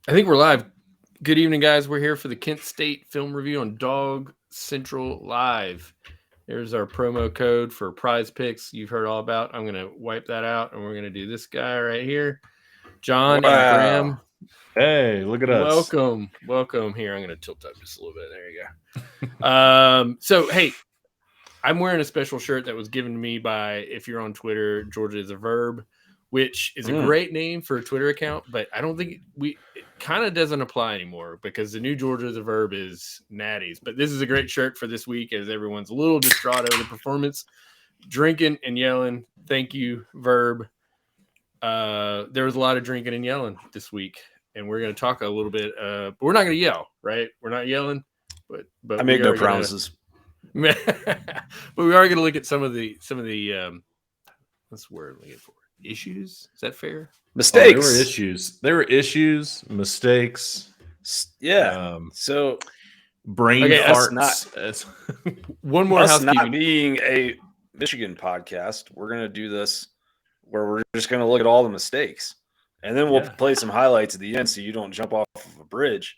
I think we're live. Good evening, guys. We're here for the Kent State film review on Dog Central Live. There's our promo code for prize picks you've heard all about. I'm going to wipe that out, and we're going to do this guy right here. John and Wow. Graham, Hey, look at us. welcome here. I'm going to tilt up just a little bit. There you go. Hey, I'm wearing a special shirt that was given to me by, if you're on Twitter, Georgia is a Verb, which is a great name for a Twitter account, but I don't think it kind of doesn't apply anymore because the new Georgia is a Verb is Natties. But this is a great shirt for this week as everyone's a little distraught over the performance, drinking and yelling. Thank you, Verb. There was a lot of drinking and yelling this week, and we're going to talk a little bit. But we're not going to yell, right? We're not yelling, but I make no promises. But we are going to look at some of the what's the word I'm looking for? Issues? Is that fair? Mistakes. There were issues. There were issues, mistakes. Yeah. So brain farts. One more housekeeping. Not being a Michigan podcast, we're going to do this where we're just going to look at all the mistakes. And then we'll play some highlights at the end so you don't jump off of a bridge.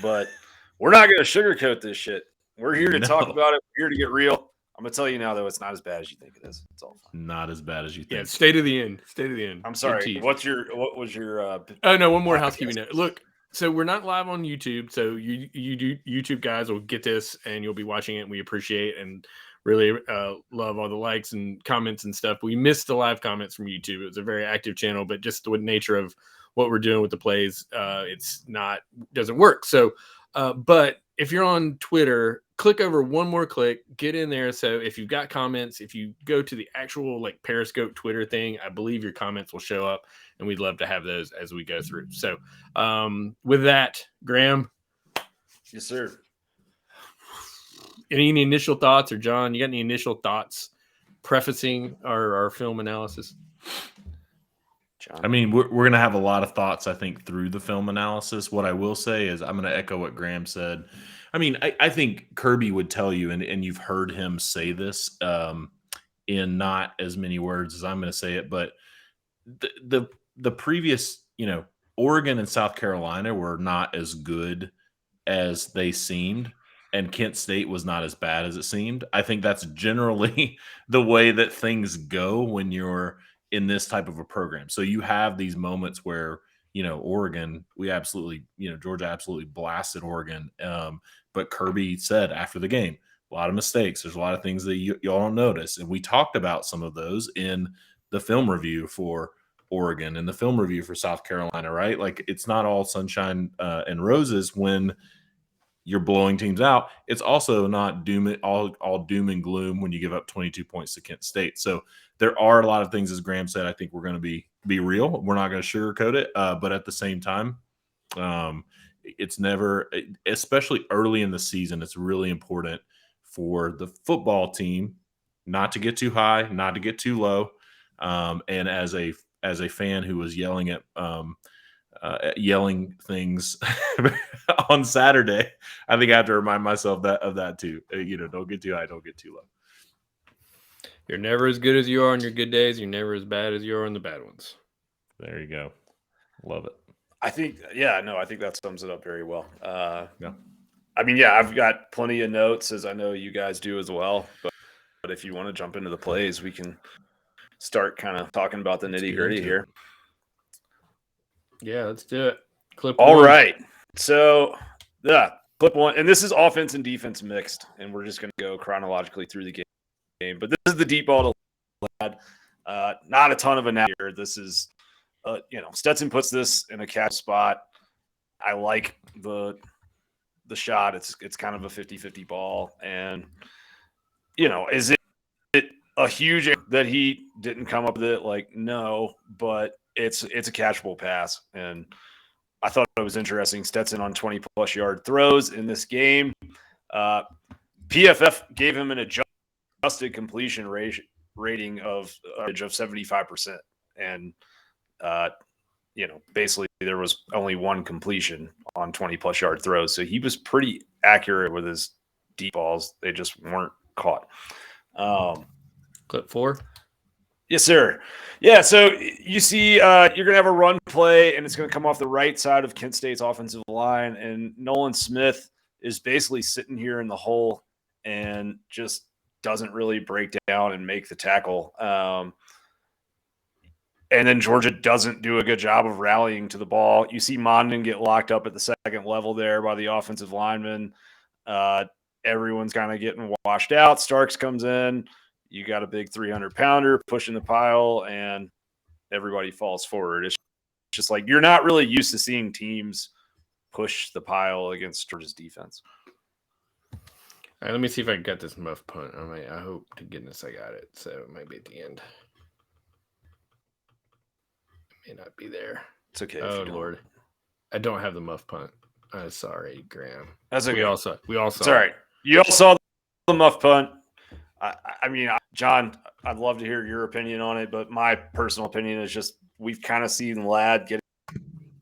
But we're not going to sugarcoat this shit. We're here to talk about it. We're here to get real. I'm going to tell you now, though, it's not as bad as you think it is. It's all fine. Not as bad as you think. Yeah, state of the end. State of the end. I'm sorry. What was your oh, no, one more housekeeping note. Look, so we're not live on YouTube, so you YouTube guys will get this, and you'll be watching it, and we appreciate and really love all the likes and comments and stuff. We missed the live comments from YouTube. It was a very active channel, but just the nature of what we're doing with the plays, doesn't work. So, but if you're on Twitter, click over one more click, get in there. So if you've got comments, if you go to the actual like Periscope Twitter thing, I believe your comments will show up, and we'd love to have those as we go through. So with that, Graham. Yes, sir. Any initial thoughts, or John, you got any initial thoughts prefacing our film analysis? John. I mean, we're going to have a lot of thoughts, I think, through the film analysis. What I will say is I'm going to echo what Graham said. I mean, I think Kirby would tell you, and you've heard him say this in not as many words as I'm going to say it, but the previous, Oregon and South Carolina were not as good as they seemed, and Kent State was not as bad as it seemed. I think that's generally the way that things go when you're in this type of a program. So you have these moments where, Oregon, Georgia absolutely blasted Oregon. But Kirby said after the game, a lot of mistakes. There's a lot of things that y'all don't notice. And we talked about some of those in the film review for Oregon and the film review for South Carolina, right? Like, it's not all sunshine and roses when you're blowing teams out. It's also not all doom and gloom when you give up 22 points to Kent State. So there are a lot of things, as Graham said. I think we're going to be real. We're not going to sugarcoat it. But at the same time, it's never, especially early in the season, it's really important for the football team not to get too high, not to get too low. And as a fan who was yelling things on Saturday, I think I have to remind myself of that too. Don't get too high, don't get too low. You're never as good as you are on your good days. You're never as bad as you are on the bad ones. There you go. Love it. I think that sums it up very well. Yeah. I mean, yeah, I've got plenty of notes, as I know you guys do as well. But if you want to jump into the plays, we can start kind of talking about the nitty-gritty here. Yeah, let's do it. Clip one. All right. So, yeah, clip one. And this is offense and defense mixed, and we're just going to go chronologically through the game. But this is the deep ball to Ladd. Not a ton of a here. This is, Stetson puts this in a catch spot. I like the shot. It's kind of a 50-50 ball. And, is it a huge that he didn't come up with it? Like, no, but it's a catchable pass. And I thought it was interesting. Stetson on 20-plus yard throws in this game. PFF gave him an adjusted completion rating of 75%. And, basically there was only one completion on 20-plus yard throws. So he was pretty accurate with his deep balls. They just weren't caught. Clip 4. Yes, sir. Yeah, so you see you're going to have a run play, and it's going to come off the right side of Kent State's offensive line, and Nolan Smith is basically sitting here in the hole and just doesn't really break down and make the tackle. And then Georgia doesn't do a good job of rallying to the ball. You see Mondon get locked up at the second level there by the offensive lineman. Everyone's kind of getting washed out. Starks comes in. You got a big 300-pounder pushing the pile, and everybody falls forward. It's just like you're not really used to seeing teams push the pile against Georgia's defense. All right, let me see if I got this muff punt. I hope to goodness I got it. So it might be at the end. It may not be there. It's okay. Oh Lord, I don't have the muff punt. Sorry, Graham. That's okay. We all saw. It's all right. You all saw the muff punt. I mean, John, I'd love to hear your opinion on it, but my personal opinion is just we've kind of seen Ladd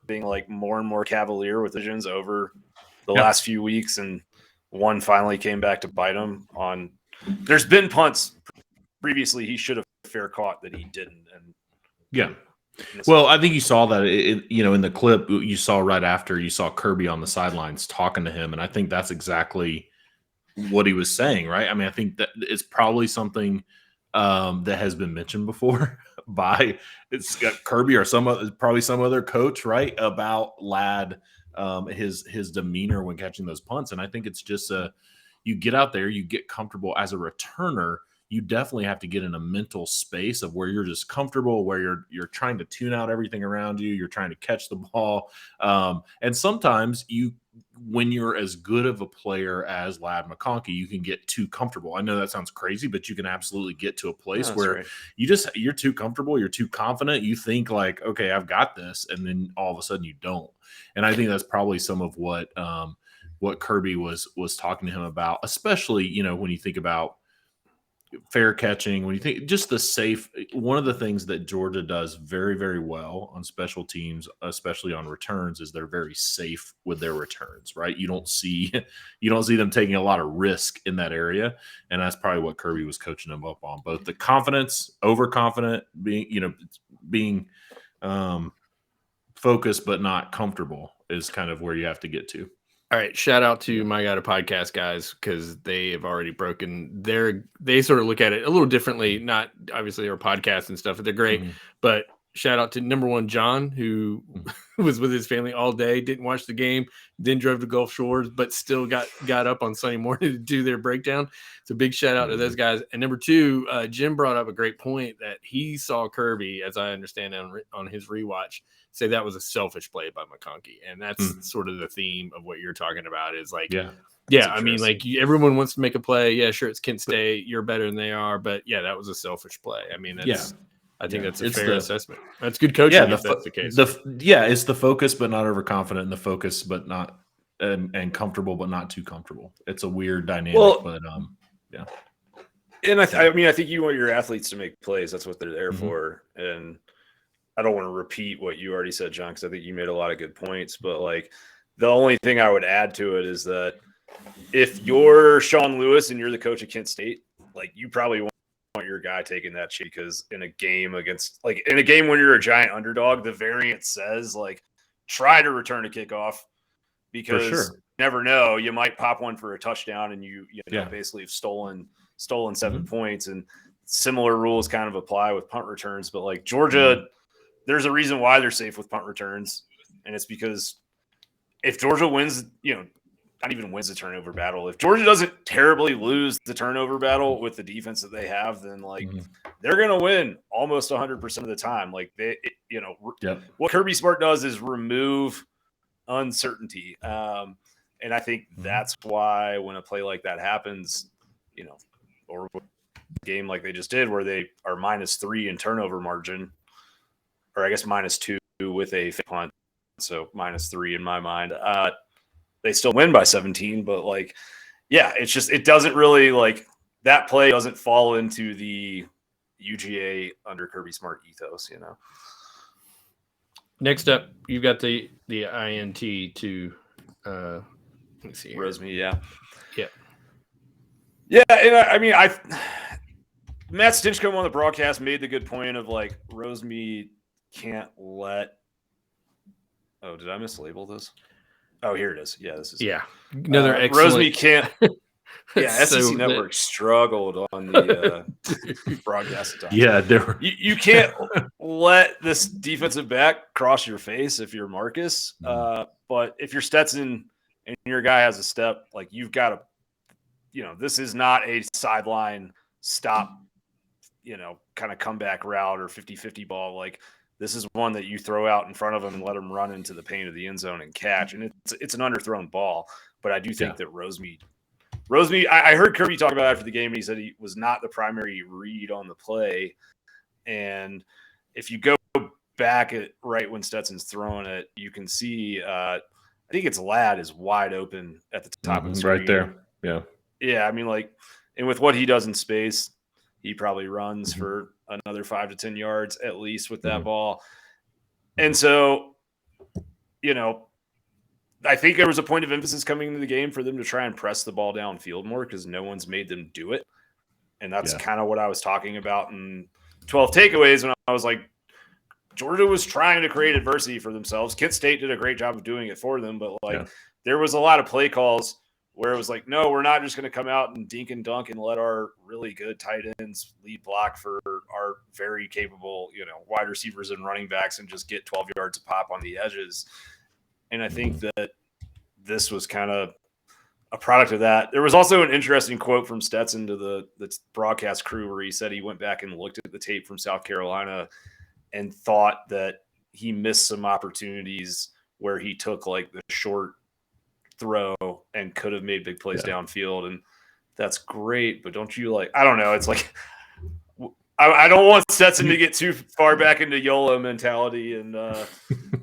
being like more and more cavalier with decisions over the last few weeks, and one finally came back to bite him on. There's been punts previously he should have fair caught that he didn't, and well, I think you saw that in the clip you saw right after you saw Kirby on the sidelines talking to him, and I think that's exactly what he was saying, right? I mean, I think that it's probably something that has been mentioned before by Kirby or probably some other coach, right? About Ladd, his demeanor when catching those punts. And I think it's just you get out there, you get comfortable as a returner. You definitely have to get in a mental space of where you're just comfortable, where you're trying to tune out everything around you. You're trying to catch the ball. And sometimes when you're as good of a player as Ladd McConkey, you can get too comfortable. I know that sounds crazy, but you can absolutely get to a place where you're too comfortable. You're too confident. You think like, okay, I've got this. And then all of a sudden you don't. And I think that's probably some of what Kirby was talking to him about, especially, when you think about fair catching, when you think just the safe, one of the things that Georgia does very, very well on special teams, especially on returns, is they're very safe with their returns, right? You don't see them taking a lot of risk in that area. And that's probably what Kirby was coaching them up on, both the confidence, overconfident, being focused, but not comfortable is kind of where you have to get to. All right, shout out to My God, a Podcast guys, because they have already broken they sort of look at it a little differently. Not obviously our podcast and stuff, but they're great. But shout out to number one, John, who was with his family all day, didn't watch the game, then drove to Gulf Shores, but still got up on Sunday morning to do their breakdown. So big shout out to those guys. And number two, Jim brought up a great point that he saw Kirby, as I understand on his rewatch, say that was a selfish play by McConkey. And that's sort of the theme of what you're talking about is like, I mean, like everyone wants to make a play. Yeah, sure, it's Kent State. You're better than they are. But yeah, that was a selfish play. I mean, I think that's a fair assessment. That's good coaching if that's the case. It's the focus, but not overconfident, and the focus, but not and comfortable, but not too comfortable. It's a weird dynamic, but And I think you want your athletes to make plays. That's what they're there for. And I don't want to repeat what you already said, John, because I think you made a lot of good points. But like the only thing I would add to it is that if you're Sean Lewis and you're the coach of Kent State, like you probably want your guy taking that shit, because in a game when you're a giant underdog, the variant says like try to return a kickoff, because you never know, you might pop one for a touchdown and you basically have stolen 7 points. And similar rules kind of apply with punt returns. But like Georgia, there's a reason why they're safe with punt returns, and it's because if Georgia wins, not even wins the turnover battle, if Georgia doesn't terribly lose the turnover battle with the defense that they have, then like they're going to win almost 100% of the time. Like what Kirby Smart does is remove uncertainty. And I think that's why when a play like that happens, or a game like they just did where they are -3 in turnover margin, or I guess -2 with a punt, so -3 in my mind. They still win by 17, but like, it's just, it doesn't really like that play doesn't fall into the UGA under Kirby Smart ethos, Next up, you've got the INT to let me see here. Roseme, yeah. And I mean, Matt Stinchcombe on the broadcast made the good point of like Rosemead can't let. Oh, did I mislabel this? Oh, here it is. Yeah, this is another excellent. Rosemead can't. Yeah, SEC so Network struggled on the broadcast at times. Yeah, there. You can't let this defensive back cross your face if you're Marcus. But if you're Stetson and your guy has a step, like you've got to, this is not a sideline stop, kind of comeback route or 50-50 ball. Like this is one that you throw out in front of him and let him run into the paint of the end zone and catch. And it's an underthrown ball. But I do think that Rosemead, I heard Kirby talk about it after the game, and he said he was not the primary read on the play. And if you go back at right when Stetson's throwing it, you can see, I think it's Ladd is wide open at the top of the screen. Right there. Yeah. Yeah. I mean, like, and with what he does in space, he probably runs for another 5 to 10 yards at least with that ball. And so, I think there was a point of emphasis coming into the game for them to try and press the ball downfield more because no one's made them do it. And that's kind of what I was talking about in 12 takeaways when I was like, Georgia was trying to create adversity for themselves. Kent State did a great job of doing it for them, but there was a lot of play calls where it was like, no, we're not just going to come out and dink and dunk and let our really good tight ends lead block for our very capable, wide receivers and running backs and just get 12 yards a pop on the edges. And I think that this was kind of a product of that. There was also an interesting quote from Stetson to the broadcast crew where he said he went back and looked at the tape from South Carolina and thought that he missed some opportunities where he took like the short throw and could have made big plays downfield. And that's great, but don't you I don't know. It's like, I don't want Stetson to get too far back into YOLO mentality and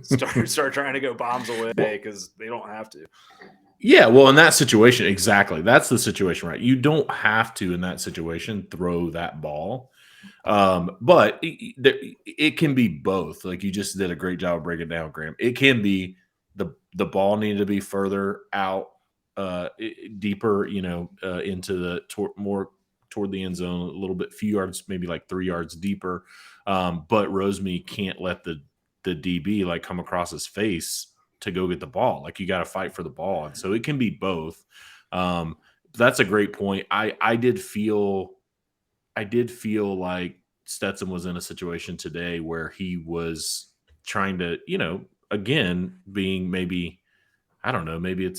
start trying to go bombs away because they don't have to. Yeah, well, in that situation, exactly. That's the situation, right? You don't have to, in that situation, throw that ball. But it can be both. Like you just did a great job of breaking it down, Graham. It can be the ball needed to be further out, deeper, into the more toward the end zone, a little bit, few yards, maybe like 3 yards deeper. But Rosemead can't let the DB like come across his face to go get the ball. Like you got to fight for the ball. And so it can be both. That's a great point. I did feel like Stetson was in a situation today where he was trying to, again, being maybe, I don't know, maybe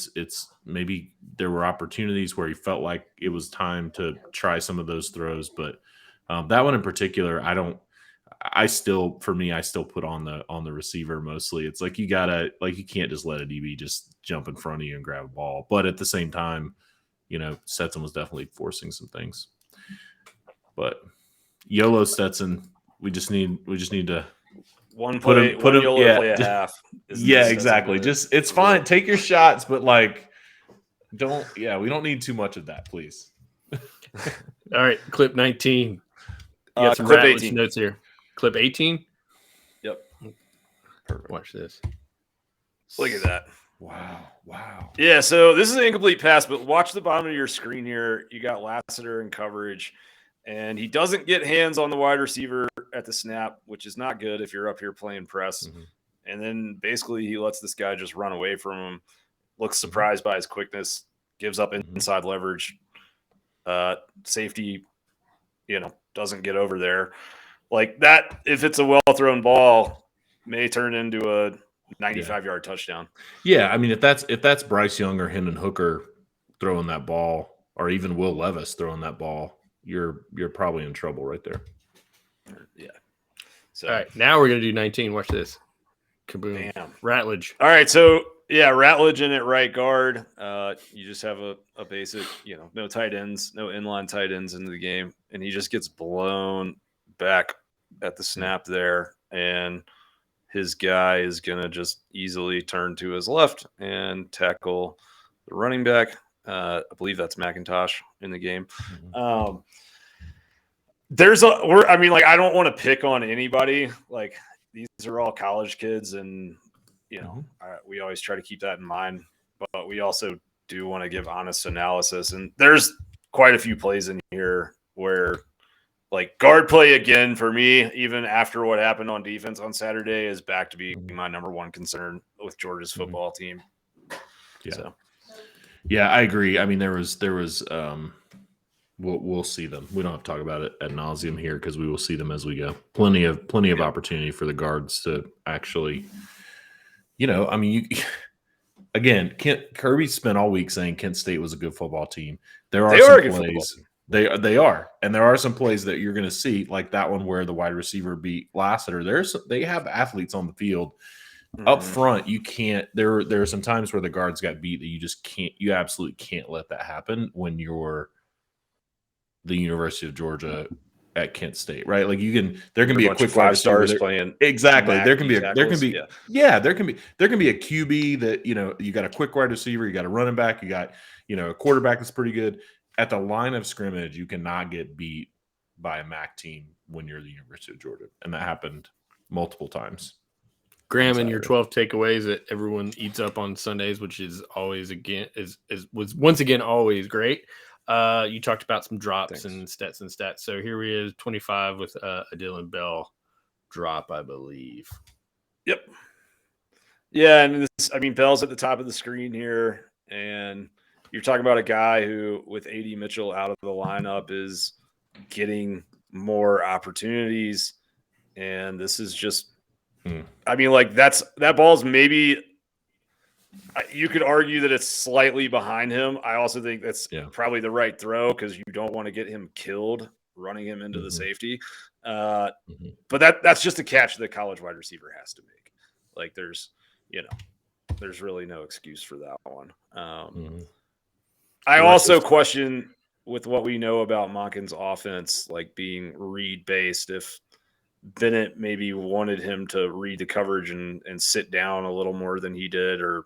maybe there were opportunities where he felt like it was time to try some of those throws. But that one in particular, I still put on the receiver mostly. It's like you can't just let a DB just jump in front of you and grab a ball. But at the same time, Stetson was definitely forcing some things. But YOLO Stetson, we just need to one play, put him YOLO play a half. Yeah, exactly. Just it's fine. Take your shots, but we don't need too much of that, please. All right, clip 19. You got some clip 18 notes here. Clip 18? Yep. Perfect. Watch this. Look at that. Wow. Yeah, so this is an incomplete pass, but watch the bottom of your screen here. You got Lassiter in coverage, and he doesn't get hands on the wide receiver at the snap, which is not good if you're up here playing press. Mm-hmm. And then basically he lets this guy just run away from him, looks surprised by his quickness, gives up inside leverage. Safety, doesn't get over there. Like that, if it's a well-thrown ball, may turn into a 95-yard touchdown. Yeah, I mean, if that's Bryce Young or Hendon Hooker throwing that ball, or even Will Levis throwing that ball, you're probably in trouble right there. Yeah. So, all right, now we're gonna do 19. Watch this. Kaboom. Damn. Ratledge. All right, so Ratledge in at right guard. You just have a basic, no tight ends, no inline tight ends into the game, and he just gets blown back at the snap there, and his guy is gonna just easily turn to his left and tackle the running back. I believe that's McIntosh in the game. Mm-hmm. I don't want to pick on anybody. Like these are all college kids, and we always try to keep that in mind. But we also do want to give honest analysis. And there's quite a few plays in here where, like guard play again for me, even after what happened on defense on Saturday, is back to being my number one concern with Georgia's football team. Yeah. So. Yeah, I agree. I mean, there was we'll see them. We don't have to talk about it ad nauseum here because we will see them as we go. Plenty of opportunity for the guards to actually, I mean, again, Kirby spent all week saying Kent State was a good football team. There are some plays. They are, and there are some plays that you're going to see, like that one where the wide receiver beat Lassiter. They have athletes on the field. Up front, you can't. There are some times where the guards got beat that you just can't. You absolutely can't let that happen when you're the University of Georgia at Kent State, right? Like there can be a quick 5 stars playing exactly. There can be a QB that you got a quick wide receiver, you got a running back, you got a quarterback that's pretty good. At the line of scrimmage, you cannot get beat by a MAC team when you're the University of Georgia, and that happened multiple times. Graham, and your 12 takeaways that everyone eats up on Sundays, which is always was once again always great. You talked about some drops and stats. So here he is, 25 with a Dylan Bell drop, I believe. Yep. Yeah, and Bell's at the top of the screen here, and you're talking about a guy who, with A.D. Mitchell out of the lineup, is getting more opportunities, and this is just. That ball's maybe you could argue that it's slightly behind him. I also think that's probably the right throw because you don't want to get him killed running him into the safety. But that's just a catch that a college wide receiver has to make. Like there's really no excuse for that one. I also question with what we know about Monken's offense, like being read based, if Bennett maybe wanted him to read the coverage and sit down a little more than he did, or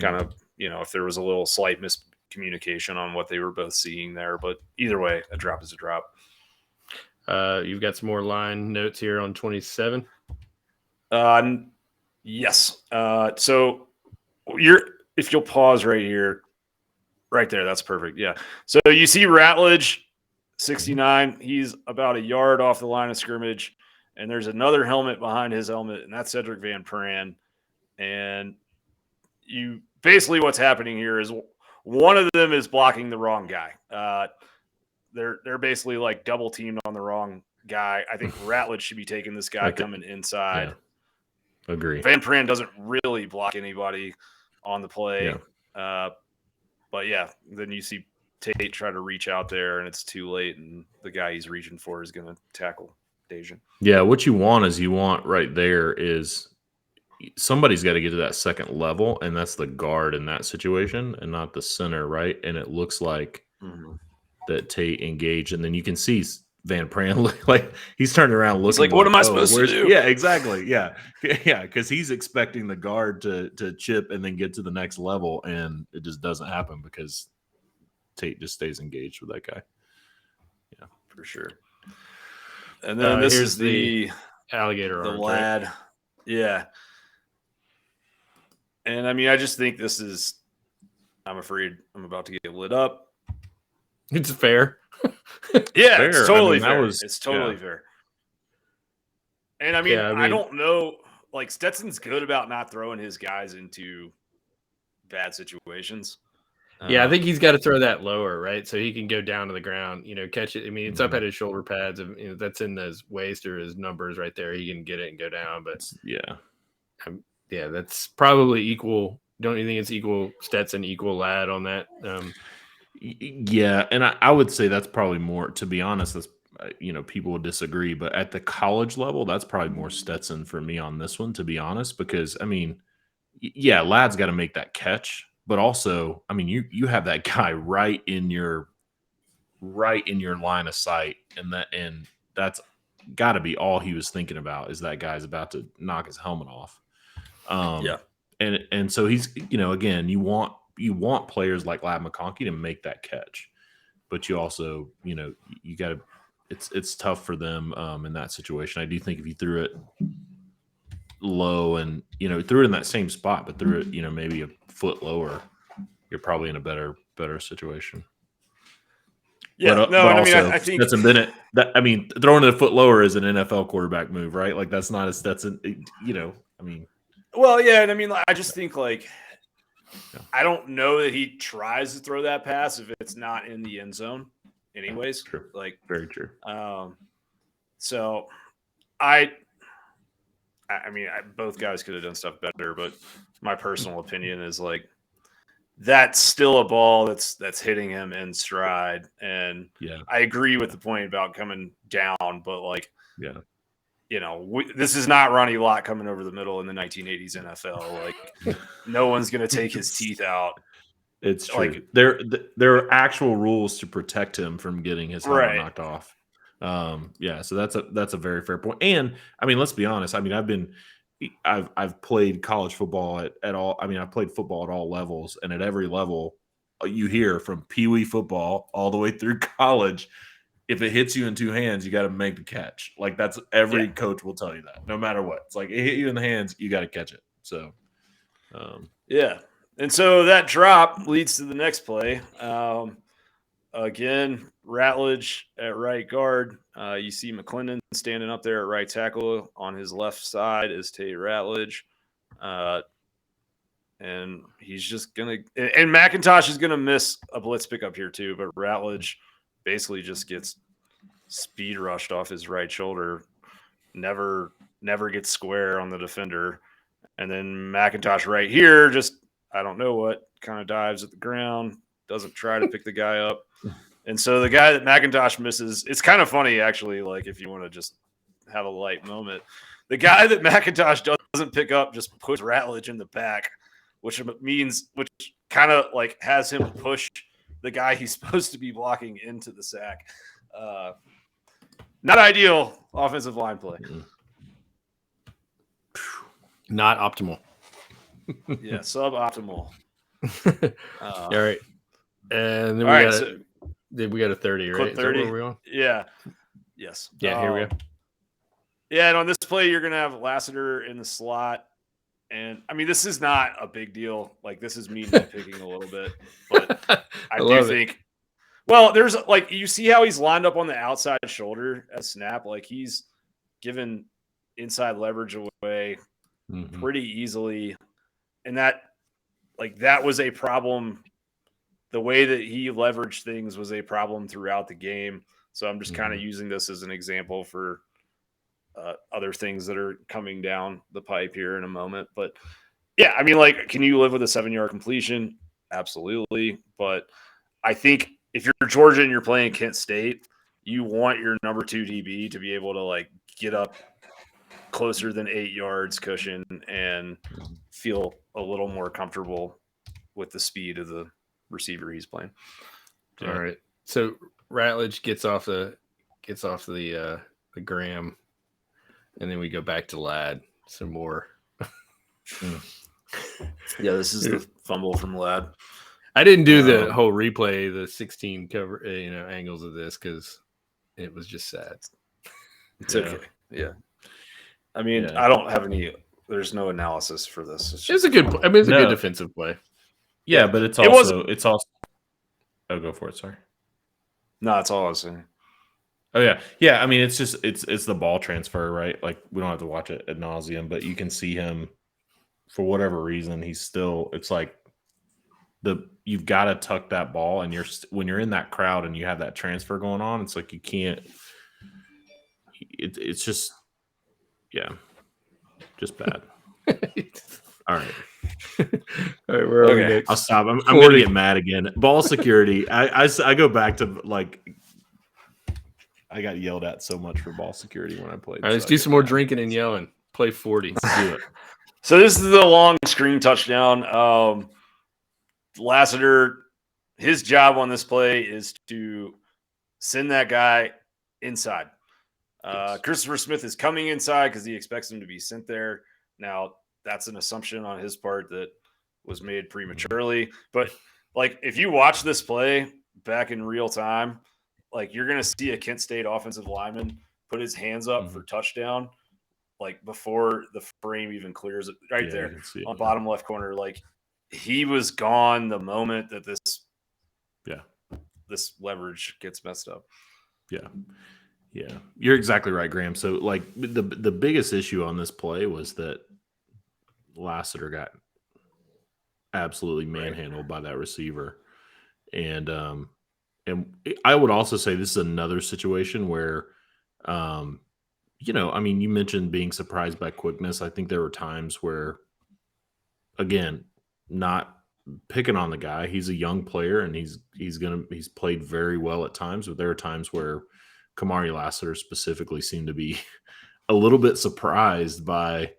kind of, if there was a little slight miscommunication on what they were both seeing there. But either way, a drop is a drop. You've got some more line notes here on 27. Yes. So if you'll pause right here, right there, that's perfect. Yeah. So you see Ratledge, 69. He's about a yard off the line of scrimmage. And there's another helmet behind his helmet, and that's Cedric Van Pran. And basically what's happening here is one of them is blocking the wrong guy. They're basically like double teamed on the wrong guy. I think Ratledge should be taking this guy coming inside. Yeah. Agree. Van Pran doesn't really block anybody on the play. Yeah. But yeah, then you see Tate try to reach out there, and it's too late, and the guy he's reaching for is going to tackle Dejan. Yeah, what you want right there is somebody's got to get to that second level, and that's the guard in that situation and not the center, right? And it looks like that Tate engaged, and then you can see Van Pran look like he's turning around looking. He's like, what am I supposed to do? Yeah, exactly. Yeah, because he's expecting the guard to chip and then get to the next level, and it just doesn't happen because Tate just stays engaged with that guy. Yeah, for sure. And then this is the alligator the arms, lad. Right? Yeah. And I just think this is, I'm afraid I'm about to get lit up. It's fair. Yeah, fair. It's totally fair. It's totally fair. And I don't know, like Stetson's good about not throwing his guys into bad situations. Yeah, I think he's got to throw that lower, right? So he can go down to the ground, catch it. It's up at his shoulder pads. That's in his waist or his numbers right there. He can get it and go down. But yeah, that's probably equal. Don't you think it's equal Stetson, equal lad on that? Yeah, and I would say that's probably more, to be honest, that's people would disagree, but at the college level, that's probably more Stetson for me on this one, to be honest, because lad's got to make that catch. But also, you have that guy right in your line of sight, and that's got to be all he was thinking about, is that guy's about to knock his helmet off. And so he's again, you want players like Lad McConkey to make that catch, but you also you got to. It's tough for them in that situation. I do think if you threw it low and threw it in that same spot, but threw it maybe a foot lower, you're probably in a better situation. Yeah, but I mean, also I think that's a minute. Throwing it a foot lower is an NFL quarterback move, right? Like that's not as that's an I mean, well, yeah, and I mean, I just think yeah. I don't know that he tries to throw that pass if it's not in the end zone, anyways. True. Like Very true. So I mean, both guys could have done stuff better, but my personal opinion is like that's still a ball that's hitting him in stride. And Yeah. I agree with the point about coming down, but like, yeah, this is not Ronnie Lott coming over the middle in the 1980s NFL. Like, no one's going to take his teeth out. It's true. Like, there are actual rules to protect him from getting his helmet knocked off. So that's a very fair point. And I mean, let's be honest. I mean, I've played college football at all. I mean, I've played football at all levels, and at every level, you hear from peewee football all the way through college. If it hits you in two hands, you got to make the catch. Like that's every coach will tell you that, no matter what. It's like it hit you in the hands, you got to catch it. So, yeah. And so that drop leads to the next play. Again, Ratledge at right guard. You see McClendon standing up there at right tackle. On his left side is Tate Ratledge. And he's just going to – and McIntosh is going to miss a blitz pickup here too, but Ratledge basically just gets speed rushed off his right shoulder, never gets square on the defender. And then McIntosh right here just, I don't know what, kind of dives at the ground, doesn't try to pick the guy up. And so the guy that McIntosh misses, it's kind of funny actually, like if you want to just have a light moment. The guy that McIntosh doesn't pick up just puts Ratledge in the back, which kind of like has him push the guy he's supposed to be blocking into the sack. Not ideal offensive line play. Not optimal. Yeah, suboptimal. All right. And then we got a 30, right? 30. Is that where we're on? Yeah. Yes. Yeah, here we go. Yeah, and on this play, you're going to have Lassiter in the slot. And, I mean, this is not a big deal. Like, this is me nitpicking a little bit. But I do think – well, there's – like, you see how he's lined up on the outside shoulder at snap? Like, he's given inside leverage away pretty easily. And that was a problem. The way that he leveraged things was a problem throughout the game. So I'm just kind of using this as an example for other things that are coming down the pipe here in a moment. But yeah, I mean, like, can you live with a 7-yard completion? Absolutely. But I think if you're Georgia and you're playing Kent State, you want your number 2 DB to be able to like get up closer than 8 yards cushion and feel a little more comfortable with the speed of the receiver he's playing. All right. So Ratledge gets off the Graham, and then we go back to Ladd some more. Yeah, this is the fumble from Ladd. I didn't do the whole replay, the 16 cover, angles of this because it was just sad. It's okay. Yeah. I mean, I don't have any. There's no analysis for this. It's a good. I mean, it's a good defensive play. Yeah, but it's also. Oh, go for it. Sorry. No, that's all I was saying. Oh yeah. I mean, it's just it's the ball transfer, right? Like we don't have to watch it ad nauseum, but you can see him for whatever reason. He's still. It's like you've got to tuck that ball, and when you're in that crowd and you have that transfer going on, it's like you can't. It's just. Yeah, just bad. All right. All right, where are we next? I'll stop. I'm going to get mad again. Ball security. I go back to like I got yelled at so much for ball security when I played. All right, let's do some more drinking and yelling. Play 40. Let's do it. So this is the long screen touchdown. Lassiter, his job on this play is to send that guy inside. Christopher Smith is coming inside because he expects him to be sent there. Now, that's an assumption on his part that was made prematurely. But, like, if you watch this play back in real time, like, you're going to see a Kent State offensive lineman put his hands up for touchdown, like, before the frame even clears it there on bottom left corner. Like, he was gone the moment that this this leverage gets messed up. Yeah. Yeah. You're exactly right, Graham. So like the biggest issue on this play was that Lassiter got absolutely manhandled by that receiver. And I would also say this is another situation where I mean, you mentioned being surprised by quickness. I think there were times where, again, not picking on the guy. He's a young player and he's played very well at times, but there are times where Kamari Lassiter specifically seemed to be a little bit surprised by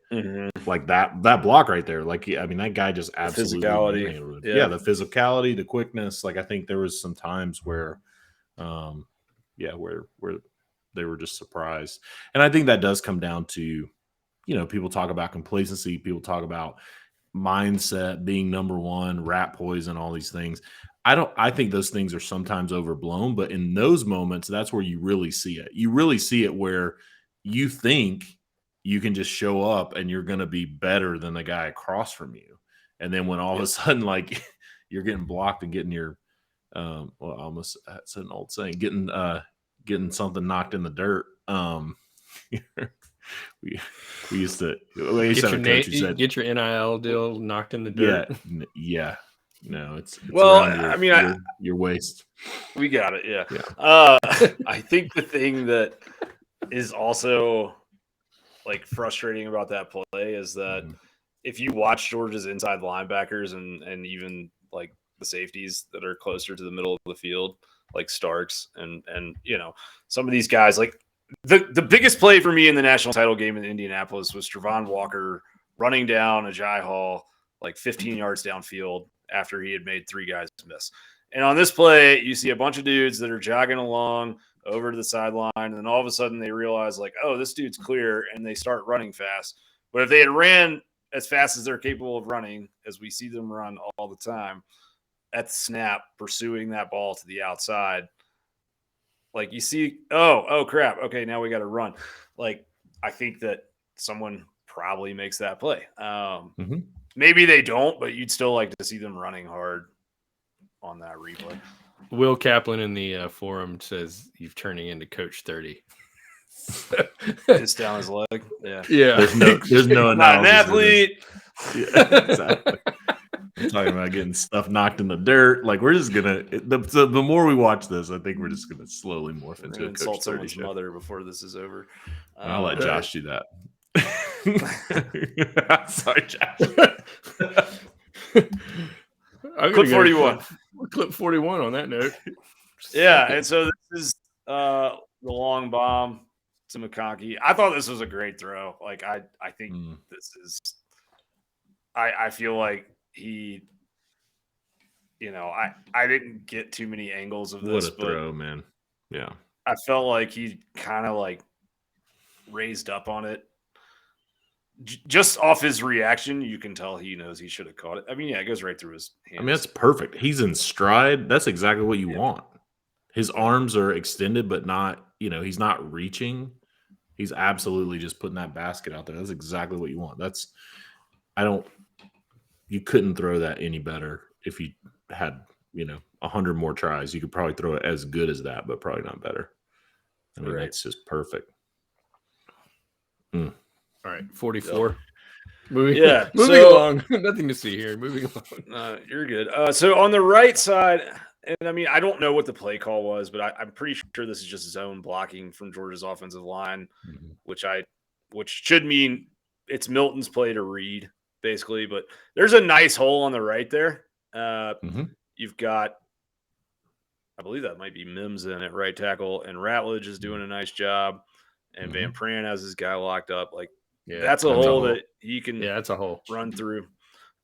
like that block right there. Like, I mean, that guy just absolutely physicality. Yeah, the physicality, the quickness. Like, I think there was some times where, where they were just surprised. And I think that does come down to, people talk about complacency. People talk about mindset, being number one, rat poison, all these things. I think those things are sometimes overblown, but in those moments, that's where you really see it. You really see it where you think you can just show up and you're going to be better than the guy across from you. And then when all of a sudden, like you're getting blocked and getting your, almost that's an old saying, getting something knocked in the dirt. We used to have a coach who said, get your NIL deal knocked in the dirt. Yeah. No, it's well, around your waist. We got it. Yeah. I think the thing that is also like frustrating about that play is that if you watch Georgia's inside linebackers and even like the safeties that are closer to the middle of the field, like Starks and some of these guys, like the biggest play for me in the national title game in Indianapolis was Travon Walker running down Agiye Hall like 15 yards downfield after he had made 3 guys miss. And on this play, you see a bunch of dudes that are jogging along over to the sideline, and then all of a sudden they realize like, oh, this dude's clear, and they start running fast. But if they had ran as fast as they're capable of running, as we see them run all the time, at the snap, pursuing that ball to the outside, like you see, oh crap, okay, now we got to run. Like I think that someone probably makes that play. Maybe they don't, but you'd still like to see them running hard on that replay. Will Kaplan in the forum says you're turning into Coach 30. Piss down his leg. Yeah. There's no not an athlete. Yeah, exactly. I'm talking about getting stuff knocked in the dirt. Like we're just gonna. The more we watch this, I think we're just gonna slowly morph into a Coach insult 30 someone's mother before this is over. I'll let Josh do that. Sorry, Josh. Clip 41. Clip 41 on that note. Yeah, and so this is the long bomb to McConkey. I thought this was a great throw. Like I think this is. I feel like he. I didn't get too many angles of this. What a throw, man! Yeah, I felt like he kind of like raised up on it. Just off his reaction, you can tell he knows he should have caught it. I mean, yeah, it goes right through his hands. I mean, that's perfect. He's in stride. That's exactly what you want. His arms are extended, but not, he's not reaching. He's absolutely just putting that basket out there. That's exactly what you want. You couldn't throw that any better if you had, 100 more tries. You could probably throw it as good as that, but probably not better. I mean, That's just perfect. All right, 44. Moving along. Nothing to see here. Moving along. You're good. So on the right side, and I mean, I don't know what the play call was, but I'm pretty sure this is just zone blocking from Georgia's offensive line, which should mean it's Milton's play to read, basically. But there's a nice hole on the right there. You've got, I believe that might be Mims in at right tackle, and Ratledge is doing a nice job, and Van Pran has his guy locked up. Like, that's a hole that he can that's a hole. Run through.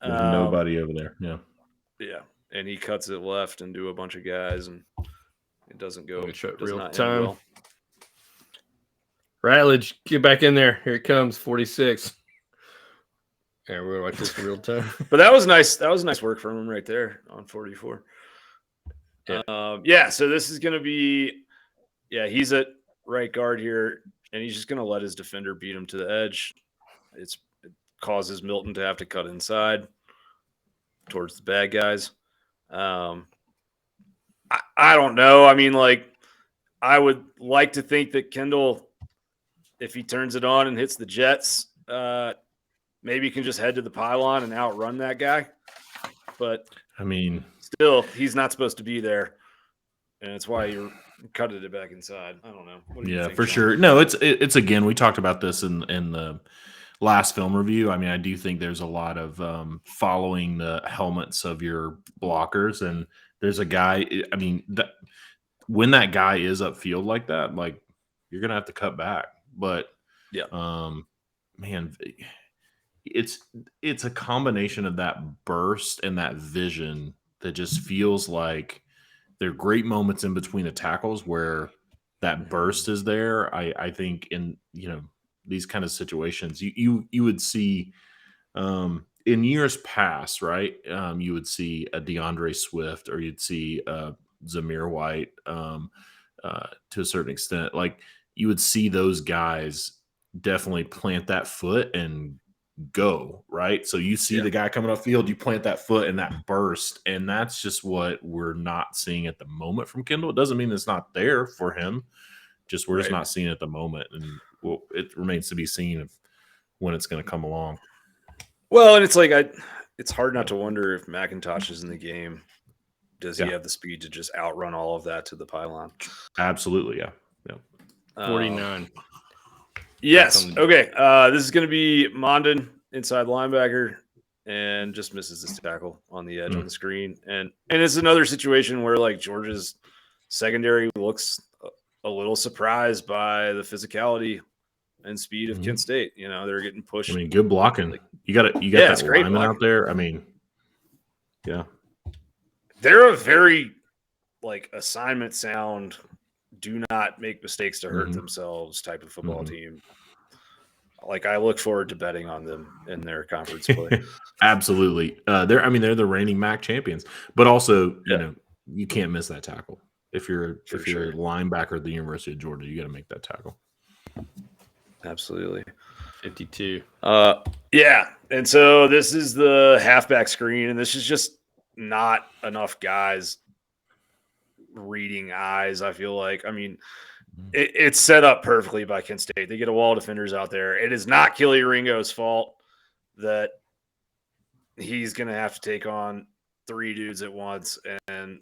There's nobody over there. Yeah. Yeah. And he cuts it left and do a bunch of guys, and it doesn't go real time. Well. Ratledge, get back in there. Here it comes, 46. Yeah, we're gonna watch this in real time. But that was nice. That was nice work from him right there on 44. So this is gonna be he's at right guard here, and he's just gonna let his defender beat him to the edge. It causes Milton to have to cut inside towards the bad guys. I don't know. I mean, like, I would like to think that Kendall, if he turns it on and hits the Jets, maybe he can just head to the pylon and outrun that guy. But I mean, still, he's not supposed to be there, and it's why you're cutting it back inside. I don't know. What do you think, for Sean? sure. No, it's again. We talked about this in the last film review. I mean, I do think there's a lot of following the helmets of your blockers, and there's a guy. I mean, when that guy is upfield like that, like you're gonna have to cut back. But man, it's a combination of that burst and that vision that just feels like there are great moments in between the tackles where that burst is there. I think in these kind of situations, you would see in years past, right? You would see a DeAndre Swift or you'd see Zamir White to a certain extent. Like you would see those guys definitely plant that foot and go, right? So you see the guy coming up field, you plant that foot and that burst, and that's just what we're not seeing at the moment from Kendall. It doesn't mean it's not there for him, just we're just not seeing it at the moment, and it remains to be seen of when it's going to come along. Well, and it's like it's hard not to wonder if McIntosh is in the game. Does he have the speed to just outrun all of that to the pylon? Absolutely, yeah. 49. Yes. Okay. This is going to be Mondon, inside linebacker, and just misses this tackle on the edge on the screen. And it's another situation where like Georgia's secondary looks a little surprised by the physicality and speed of Kent State. You know, they're getting pushed. I mean, good blocking. You got that great lineman blocking out there. I mean, yeah. They're a very like assignment sound, do not make mistakes to hurt themselves type of football team. Like I look forward to betting on them in their conference play. Absolutely. They're the reigning MAC champions, but also, you can't miss that tackle. If you're a linebacker at the University of Georgia, you got to make that tackle. Absolutely. 52. Yeah. And so this is the halfback screen, and this is just not enough guys reading eyes, I feel like. I mean, it's set up perfectly by Kent State. They get a wall of defenders out there. It is not Kelly Ringo's fault that he's going to have to take on 3 dudes at once. And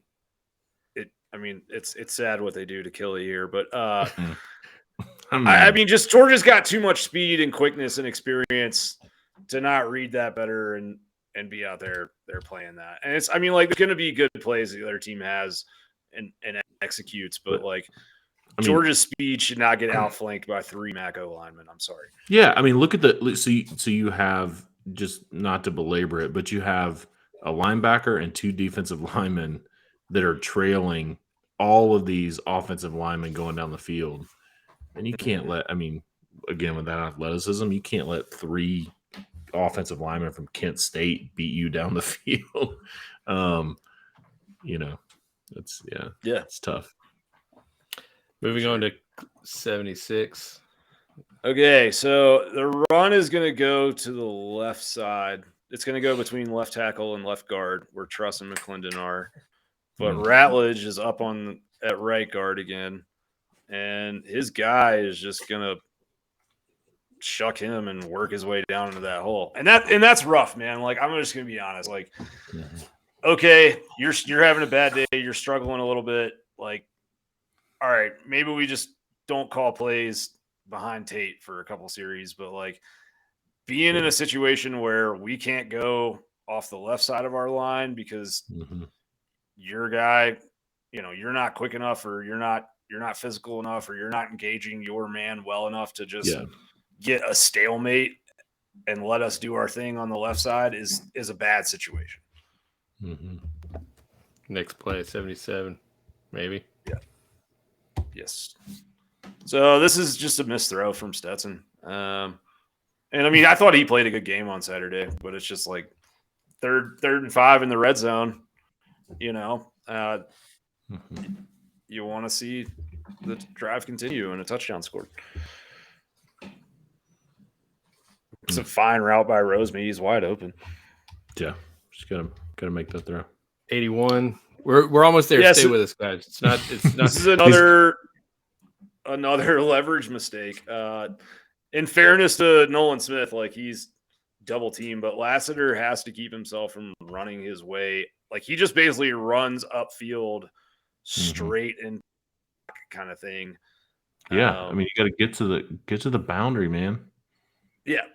it's sad what they do to Kelly here. But I mean, just Georgia's got too much speed and quickness and experience to not read that better and be out there. They're playing that. And it's, I mean, like, there's going to be good plays the other team has and executes, but like, Georgia's speed should not get outflanked by 3 MAC-O linemen. I'm sorry. Yeah, I mean, look at so you have, just not to belabor it, but you have a linebacker and 2 defensive linemen that are trailing all of these offensive linemen going down the field. And you can't let, I mean, again, with that athleticism, you can't let 3 offensive linemen from Kent State beat you down the field. It's tough. Moving on to 76. Okay, so the run is going to go to the left side. It's going to go between left tackle and left guard, where Truss and McClendon are. But Ratledge is up at right guard again, and his guy is just going to shuck him and work his way down into that hole. And that's rough, man. Like, I'm just going to be honest. Like, okay, you're having a bad day, you're struggling a little bit. Like, all right, maybe we just don't call plays behind Tate for a couple series, but like being in a situation where we can't go off the left side of our line because your guy, you're not quick enough, or you're not physical enough, or you're not engaging your man well enough to just get a stalemate and let us do our thing on the left side is a bad situation. Next play, 77, maybe. Yeah. Yes. So this is just a missed throw from Stetson. And I mean, I thought he played a good game on Saturday, but it's just like third and 5 in the red zone. You want to see the drive continue and a touchdown scored. It's a fine route by Roseme. He's wide open. Yeah, just gotta make that throw. 81. We're almost there. Yeah, Stay so- with us, guys. It's not. This is another leverage mistake. In fairness to Nolan Smith, like he's double team, but Lassiter has to keep himself from running his way. Like he just basically runs upfield straight and kind of thing. Yeah, I mean, you got to get to the boundary, man. Yeah.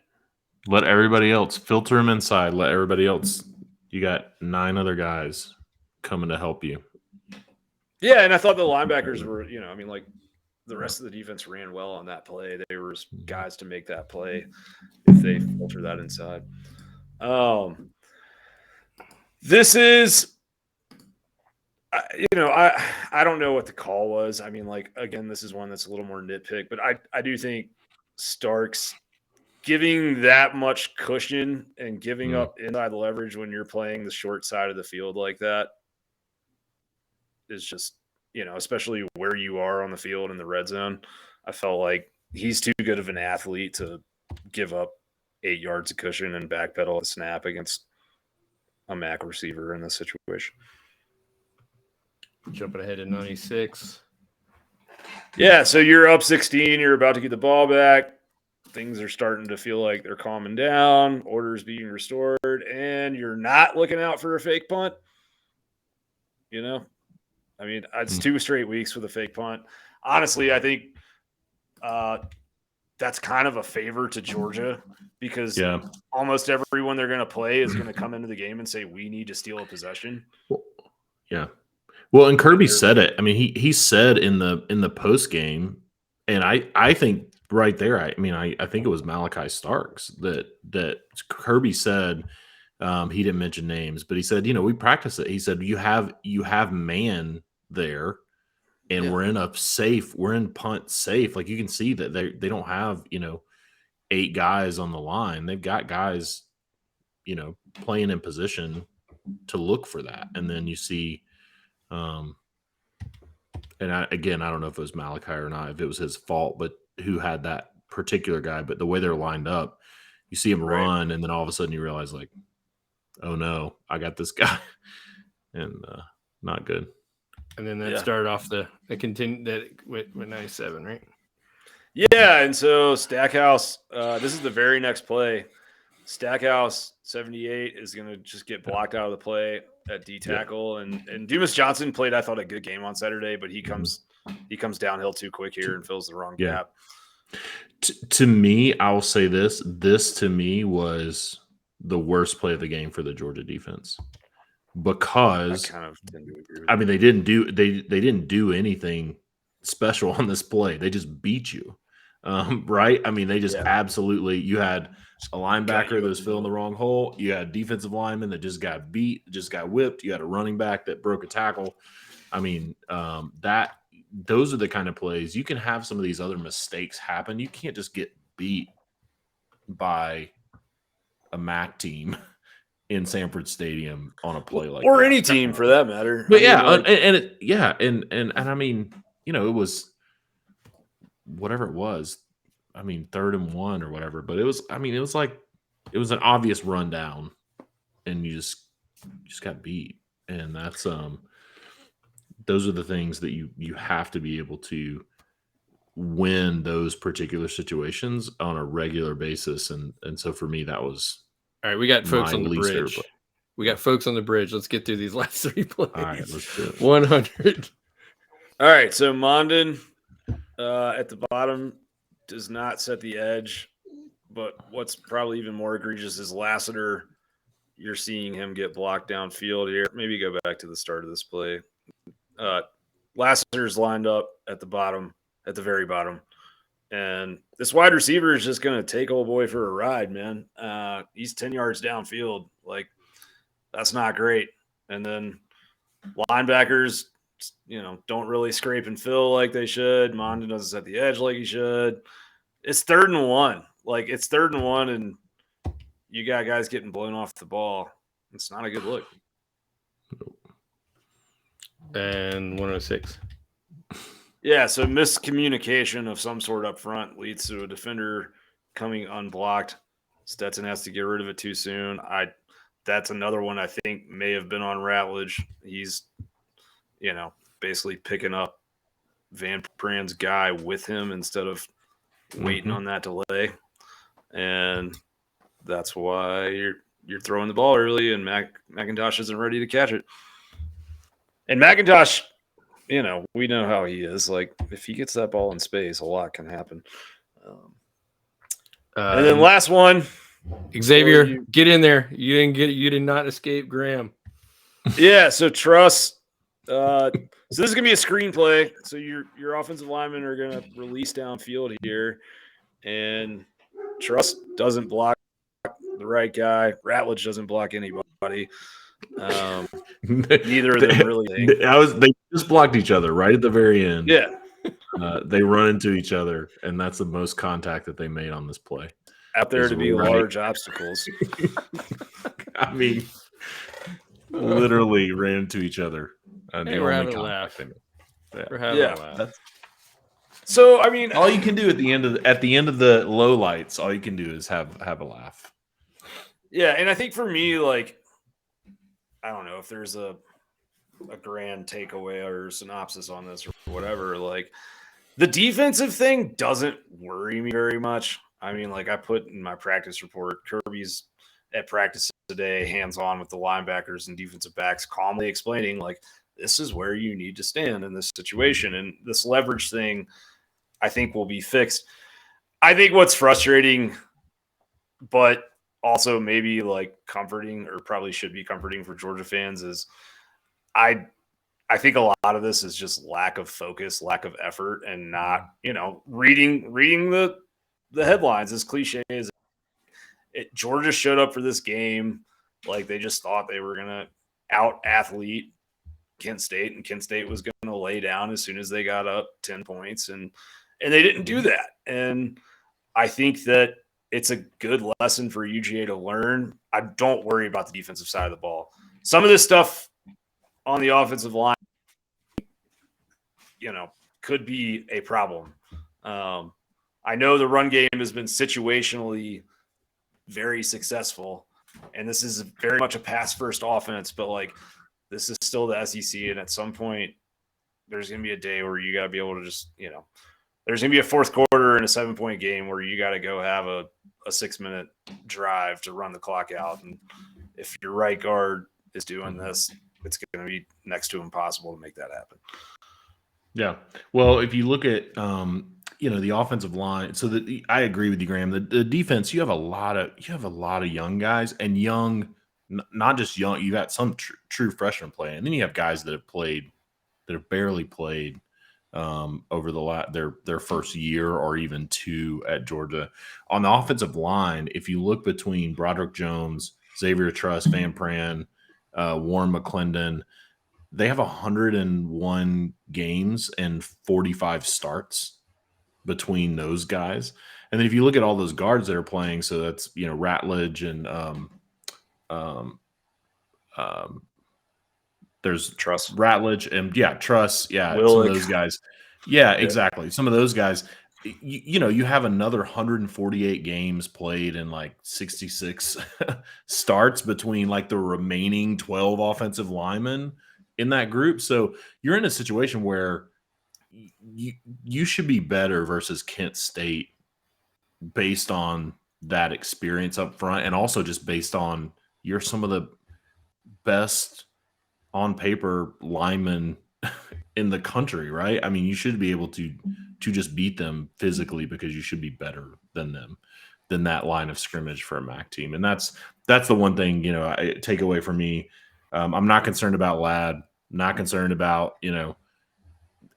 Let everybody else filter him inside. Let everybody else. You got 9 other guys coming to help you. Yeah, and I thought the linebackers were, I mean, like the rest of the defense ran well on that play. They were guys to make that play if they filter that inside. This is, I don't know what the call was. I mean, like, again, this is one that's a little more nitpick, but I do think Starks giving that much cushion and giving up inside leverage when you're playing the short side of the field like that is just, especially where you are on the field in the red zone. I felt like he's too good of an athlete to give up 8 yards of cushion and backpedal a snap against a MAC receiver in this situation. Jumping ahead in 96. Yeah, so you're up 16. You're about to get the ball back. Things are starting to feel like they're calming down. Orders being restored, and you're not looking out for a fake punt. I mean, it's 2 straight weeks with a fake punt. Honestly, I think that's kind of a favor to Georgia because almost everyone they're going to play is going to come into the game and say, we need to steal a possession. Yeah. Well, and Kirby said it. I mean, he said in the post game, and I think right there, I think it was Malachi Starks that Kirby said. He didn't mention names, but he said, we practice it. He said, you have man there, and we're in punt safe. Like you can see that they don't have 8 guys on the line. They've got guys, playing in position to look for that, and then you see. And I don't know if it was Malachi or not, if it was his fault, but who had that particular guy. But the way they're lined up, you see him run, and then all of a sudden you realize, like, oh no, I got this guy, and not good. And then that started off the continue that with 97, right? Yeah, and so Stackhouse, this is the very next play. Stackhouse 78 is going to just get blocked out of the play at D tackle, and Dumas Johnson played, I thought, a good game on Saturday, but he comes downhill too quick here and fills the wrong gap. To me, I will say this. This to me was the worst play of the game for the Georgia defense because I kind of tend to agree with I mean they didn't do anything special on this play. They just beat you, right? I mean they just absolutely. You had a linebacker that was filling the wrong hole. You had defensive lineman that just got beat, just got whipped. You had a running back that broke a tackle. I mean those are the kind of plays you can have. Some of these other mistakes happen. You can't just get beat by a MAC team in Sanford Stadium on a play like or that. any team for that matter. But and I mean, it was whatever it was. I mean, 3rd and 1 or whatever. But it was like it was an obvious rundown, and you just got beat. And that's those are the things that you have to be able to win those particular situations on a regular basis. And so for me, that was all right. We got folks on the bridge. Favorite. We got folks on the bridge. Let's get through these last 3 plays. All right, let's do it. 100. All right, so Mondin at the bottom does not set the edge, but what's probably even more egregious is Lassiter. You're seeing him get blocked downfield here. Maybe go back to the start of this play. Lassiter's lined up at the bottom, at the very bottom. And this wide receiver is just going to take old boy for a ride, man. He's 10 yards downfield. Like, that's not great. And then linebackers, don't really scrape and fill like they should. Mondin doesn't set the edge like he should. It's 3rd and 1. Like, it's 3rd and 1, and you got guys getting blown off the ball. It's not a good look. And 106. Yeah, so miscommunication of some sort up front leads to a defender coming unblocked. Stetson has to get rid of it too soon. That's another one I think may have been on Ratledge. He's basically picking up Van Pran's guy with him instead of waiting on that delay. And that's why you're throwing the ball early, and McIntosh isn't ready to catch it. And McIntosh, we know how he is. Like, if he gets that ball in space, a lot can happen. And then last one, Xavier, get in there. You did not escape Graham. Yeah, so Truss. So this is gonna be a screenplay. So your offensive linemen are gonna release downfield here, and Truss doesn't block the right guy. Ratledge doesn't block anybody. Neither of them really think. They just blocked each other right at the very end. Yeah. They run into each other, and that's the most contact that they made on this play. Out there to be large obstacles. I mean, literally ran into each other. We're having a laugh. We're having a laugh. So, I mean, all you can do at the end of the low lights, all you can do is have a laugh. Yeah, and I think for me, like, I don't know if there's a grand takeaway or synopsis on this or whatever. Like, the defensive thing doesn't worry me very much. I mean, like I put in my practice report, Kirby's at practice today, hands-on with the linebackers and defensive backs, calmly explaining, like, this is where you need to stand in this situation. And this leverage thing, I think, will be fixed. I think what's frustrating, but also maybe like comforting, or probably should be comforting for Georgia fans, is I think a lot of this is just lack of focus, lack of effort, and not, reading the headlines, as cliche as it. Georgia showed up for this game like they just thought they were going to out-athlete Kent State, and Kent State was going to lay down as soon as they got up 10 points, and they didn't do that. And I think that it's a good lesson for UGA to learn. I don't worry about the defensive side of the ball. Some of this stuff on the offensive line, could be a problem. I know the run game has been situationally very successful, and this is very much a pass-first offense, but, like, this is still the SEC, and at some point there's going to be a day where you got to be able to just, there's going to be a fourth quarter in a 7-point game where you got to go have a 6-minute drive to run the clock out. And if your right guard is doing this, it's going to be next to impossible to make that happen. Yeah. Well, if you look at, the offensive line, so that I agree with you, Graham. The defense, you have a lot of young guys, and not just young. You got some true freshmen playing, and then you have guys that have barely played over their first year or even two at Georgia. On the offensive line, if you look between Broderick Jones, Xavier Truss, Van Pran, Warren McClendon, they have 101 games and 45 starts between those guys. And then if you look at all those guards that are playing, so that's, Ratledge and there's Truss, Ratledge, and Truss, Willick. Some of those guys. Yeah, exactly. Some of those guys, you have another 148 games played and like 66 starts between like the remaining 12 offensive linemen in that group. So you're in a situation where you should be better versus Kent State based on that experience up front, and also just based on you're some of the best on paper linemen in the country, right? I mean, you should be able to just beat them physically because you should be better than them, than that line of scrimmage for a MAC team. And that's the one thing, I take away from me. I'm not concerned about Ladd, not concerned about,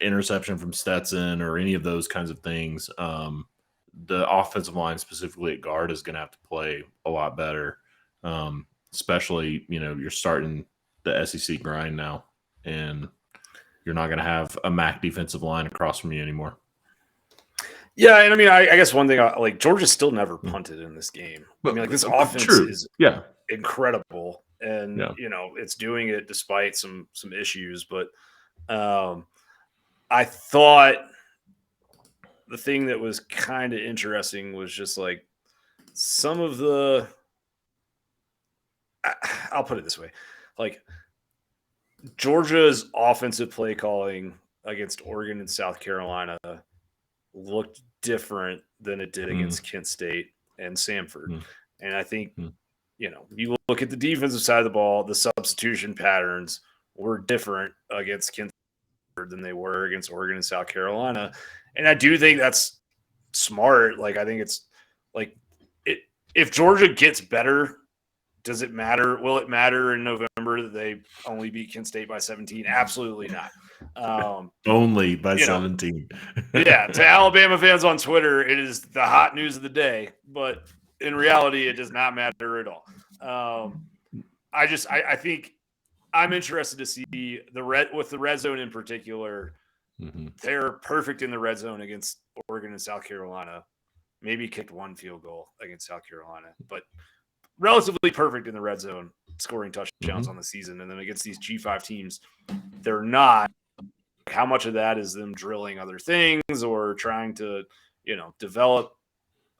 interception from Stetson or any of those kinds of things. The offensive line, specifically at guard, is going to have to play a lot better. Especially, you're starting the SEC grind now, and you're not going to have a MAC defensive line across from you anymore. Yeah, and I mean, I guess one thing, like, Georgia still never punted in this game. I mean, like, this offense is incredible, and it's doing it despite some issues. But I thought the thing that was kind of interesting was just like some of the. I'll put it this way, like, Georgia's offensive play calling against Oregon and South Carolina looked different than it did against Kent State and Samford. And I think, you look at the defensive side of the ball, the substitution patterns were different against Kent State than they were against Oregon and South Carolina. And I do think that's smart. Like, I think it's like if Georgia gets better, does it matter? Will it matter in November that they only beat Kent State by 17? Absolutely not. Only by 17. Yeah, to Alabama fans on Twitter, it is the hot news of the day. But in reality, it does not matter at all. I think I'm interested to see with the red zone in particular. They're perfect in the red zone against Oregon and South Carolina. Maybe kicked one field goal against South Carolina, but relatively perfect in the red zone, scoring touchdowns on the season. And then against these G5 teams, they're not. How much of that is them drilling other things or trying to, develop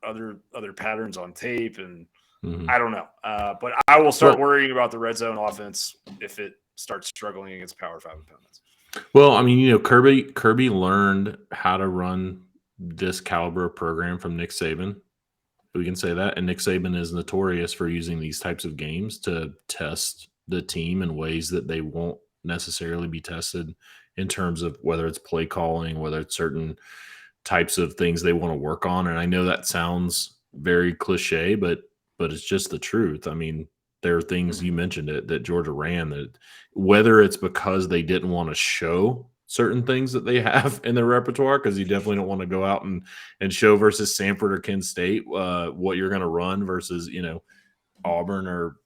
other patterns on tape? And I don't know. But I will start worrying about the red zone offense if it starts struggling against Power 5 opponents. Well, I mean, Kirby learned how to run this caliber of program from Nick Saban. We can say that. And Nick Saban is notorious for using these types of games to test the team in ways that they won't necessarily be tested in terms of whether it's play calling, whether it's certain types of things they want to work on. And I know that sounds very cliche, but it's just the truth. I mean, there are things you mentioned that Georgia ran that whether it's because they didn't want to show certain things that they have in their repertoire, because you definitely don't want to go out and show versus Samford or Kent State what you're going to run versus, Auburn or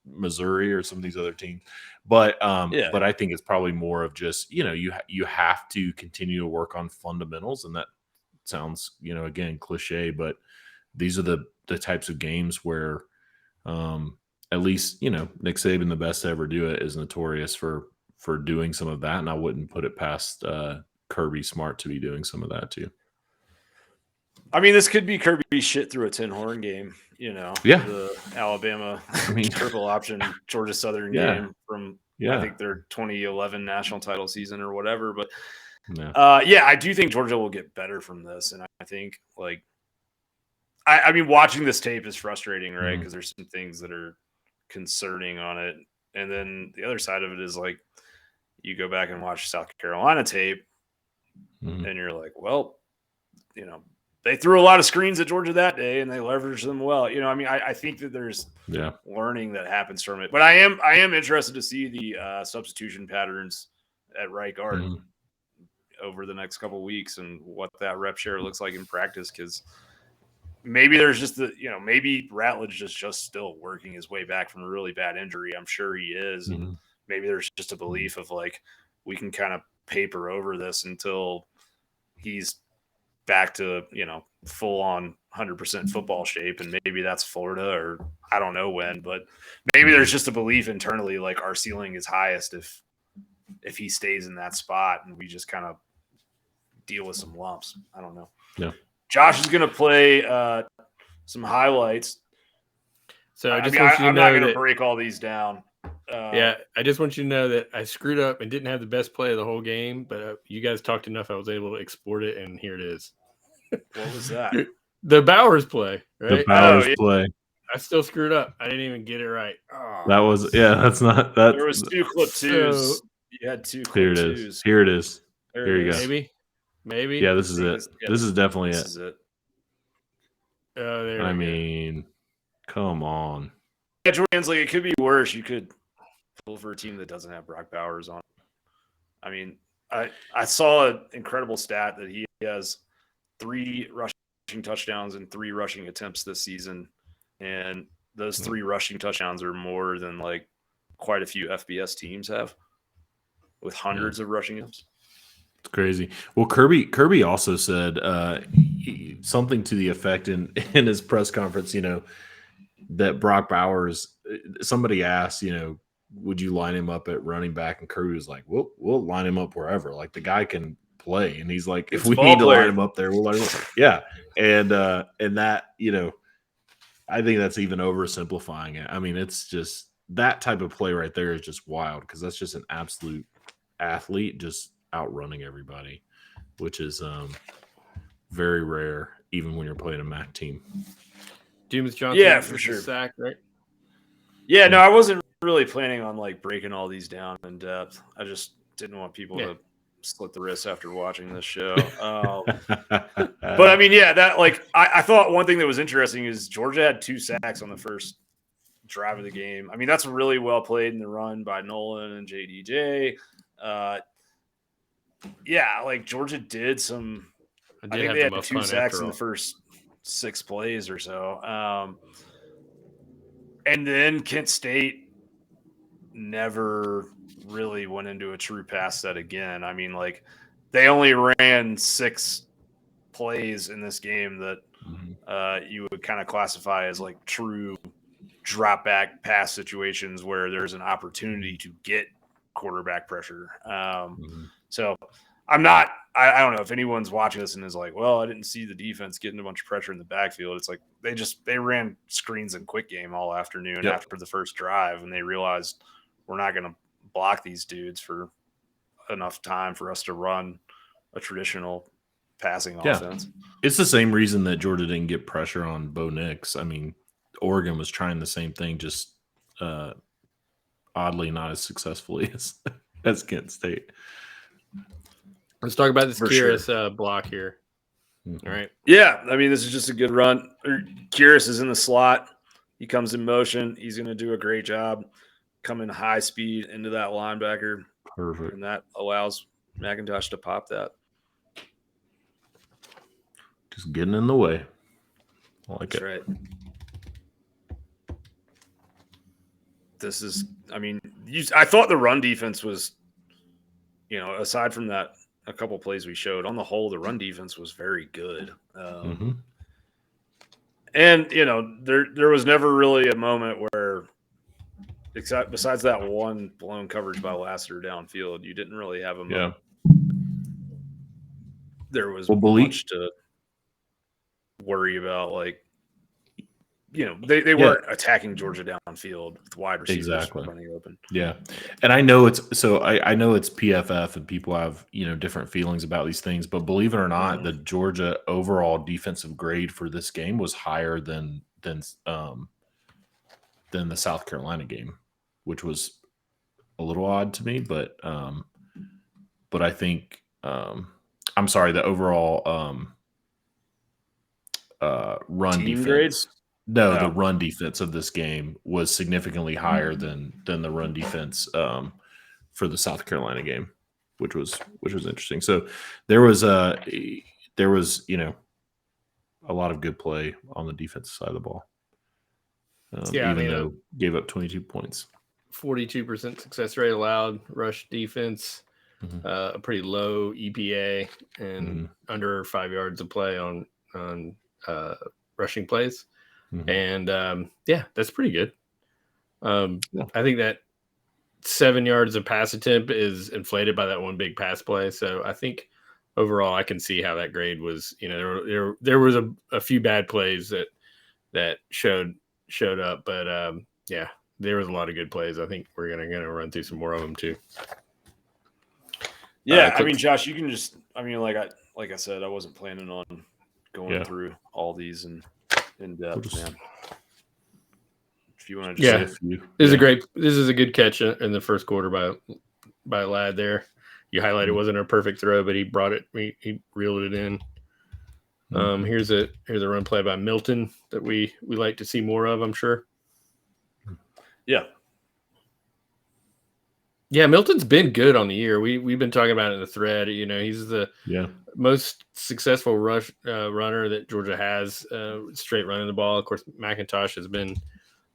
Missouri or some of these other teams. But I think it's probably more of just, you have to continue to work on fundamentals. And that sounds, again, cliche, but these are the types of games where at least, Nick Saban, the best to ever do it, is notorious for doing some of that. And I wouldn't put it past Kirby Smart to be doing some of that too. I mean, this could be Kirby shit through a tin horn game, Yeah. The Alabama triple option Georgia Southern game from I think their 2011 national title season or whatever. But I do think Georgia will get better from this. And I think I mean, watching this tape is frustrating, right? Because there's some things that are concerning on it. And then the other side of it is like, you go back and watch South Carolina tape and you're like, well, they threw a lot of screens at Georgia that day and they leveraged them well. I mean, I think that there's learning that happens from it, but I am interested to see the substitution patterns at right guard over the next couple of weeks and what that rep share looks like in practice. Cause maybe there's just maybe Ratledge is just still working his way back from a really bad injury. I'm sure he is. And maybe there's just a belief of like, we can kind of paper over this until he's back to, full on 100% football shape. And maybe that's Florida or I don't know when, but maybe there's just a belief internally, like our ceiling is highest if he stays in that spot and we just kind of deal with some lumps. I don't know. Yeah. Josh is going to play some highlights. So I'm not going to break all these down. I just want you to know that I screwed up and didn't have the best play of the whole game, but you guys talked enough. I was able to export it, and here it is. What was that? The Bowers play, right? The Bowers play. I still screwed up. I didn't even get it right. Oh. That was that's not that. There was two clip twos. You had two clip twos. Here it is. Here you go. Maybe. Yeah, this is it. This is definitely this is it. Oh, there. I mean, come on. Yeah, Jordan's like, it could be worse. You could pull for a team that doesn't have Brock Bowers on. I mean, I saw an incredible stat that he has 3 rushing touchdowns and 3 rushing attempts this season. And those 3 rushing touchdowns are more than like quite a few FBS teams have with hundreds of rushing attempts. It's crazy. Well, Kirby also said something to the effect in his press conference, that Brock Bowers, somebody asked, would you line him up at running back? And Kirby was like, we'll line him up wherever. Like the guy can play. And he's like, if we need to line him up there, we'll line him up. Yeah. And that, I think that's even oversimplifying it. I mean, it's just that type of play right there is just wild because that's just an absolute athlete just outrunning everybody, which is very rare, even when you're playing a MAC team. Dumas Johnson, Yeah, for sure. Sack, right? Yeah, no, I wasn't really planning on like breaking all these down in depth. I just didn't want people to slit the wrists after watching this show. But I mean, yeah, that like I thought one thing that was interesting is Georgia had 2 sacks on the first drive of the game. I mean, that's really well played in the run by Nolan and JDJ. Yeah, like Georgia did some. I think they had 2 sacks in the first 6 plays or so. And then Kent State never really went into a true pass set again. I mean, like they only ran 6 plays in this game that you would kind of classify as like true drop back pass situations where there's an opportunity to get quarterback pressure. So I don't know if anyone's watching this and is like, well, I didn't see the defense getting a bunch of pressure in the backfield. It's like they ran screens and quick game all afternoon after the first drive, and they realized we're not going to block these dudes for enough time for us to run a traditional passing offense. It's the same reason that Georgia didn't get pressure on Bo Nix. I mean, Oregon was trying the same thing, just oddly not as successfully as Kent State. Let's talk about this Kyrus block here. All right. Yeah, I mean, this is just a good run. Kyrus is in the slot. He comes in motion. He's going to do a great job coming high speed into that linebacker. Perfect. And that allows McIntosh to pop that. Just getting in the way. I like That's it. right. This is, I mean, I thought the run defense was, aside from that, a couple plays we showed, on the whole, the run defense was very good. And, there was never really a moment where, besides that one blown coverage by Lassiter downfield, you didn't really have a moment. There was much to worry about, like, they weren't attacking Georgia downfield with wide receivers running open. Yeah. And I know it's PFF and people have, different feelings about these things, but believe it or not, the Georgia overall defensive grade for this game was higher than the South Carolina game, which was a little odd to me, but I think I'm sorry, the overall run team defense grades? No, the run defense of this game was significantly higher than the run defense for the South Carolina game, which was interesting. So there was a lot of good play on the defensive side of the ball. Even though gave up 22 points. 42% success rate allowed, rush defense, a pretty low EPA, and under 5 yards of play on rushing plays. And that's pretty good. I think that 7 yards of pass attempt is inflated by that one big pass play. So I think overall I can see how that grade was. There was a few bad plays that showed up, but there was a lot of good plays. I think we're gonna run through some more of them too. Yeah, I mean, Josh, you can just. I mean, like I said, I wasn't planning on going through all these and in depth, man. If you want to just this is a good catch in the first quarter by Ladd there. You highlighted it wasn't a perfect throw, but he brought it, he reeled it in. Here's a run play by Milton that we like to see more of, I'm sure. Yeah, Milton's been good on the year. We've been talking about it in the thread. He's the most successful runner that Georgia has, straight running the ball. Of course, McIntosh has been,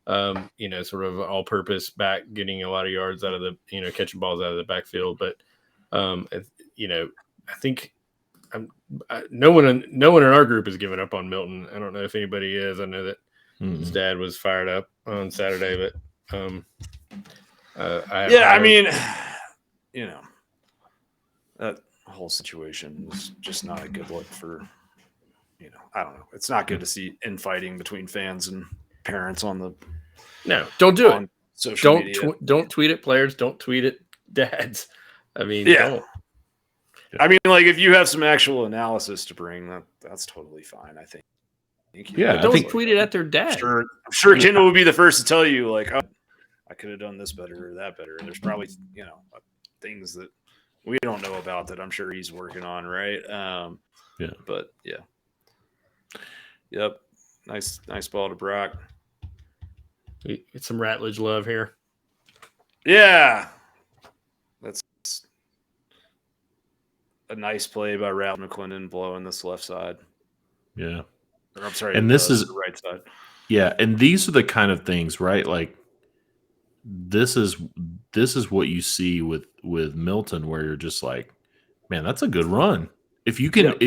sort of all-purpose back, getting a lot of yards out of the, catching balls out of the backfield. But, I think no one in our group has given up on Milton. I don't know if anybody is. I know that his dad was fired up on Saturday, but I mean, that whole situation was just not a good look for, I don't know. It's not good to see infighting between fans and parents on the. No, don't do it. social media. Don't tweet at players. Don't tweet at dads. I mean, Yeah. don't. I mean, like if you have some actual analysis to bring, that's totally fine. I think. Yeah, don't tweet it at their dad. I'm sure Kendall would be the first to tell you, like, oh, I could have done this better or that better. And there's probably, things that we don't know about that I'm sure he's working on, right? Yeah. But yeah. Yep. Nice ball to Brock. Get some Ratledge love here. Yeah. That's a nice play by Ralph McClendon blowing this left side. Yeah. Or, I'm sorry. And this is the right side. Yeah, and these are the kind of things, right? Like this is what you see with Milton, where you're just like, man, that's a good run. If you can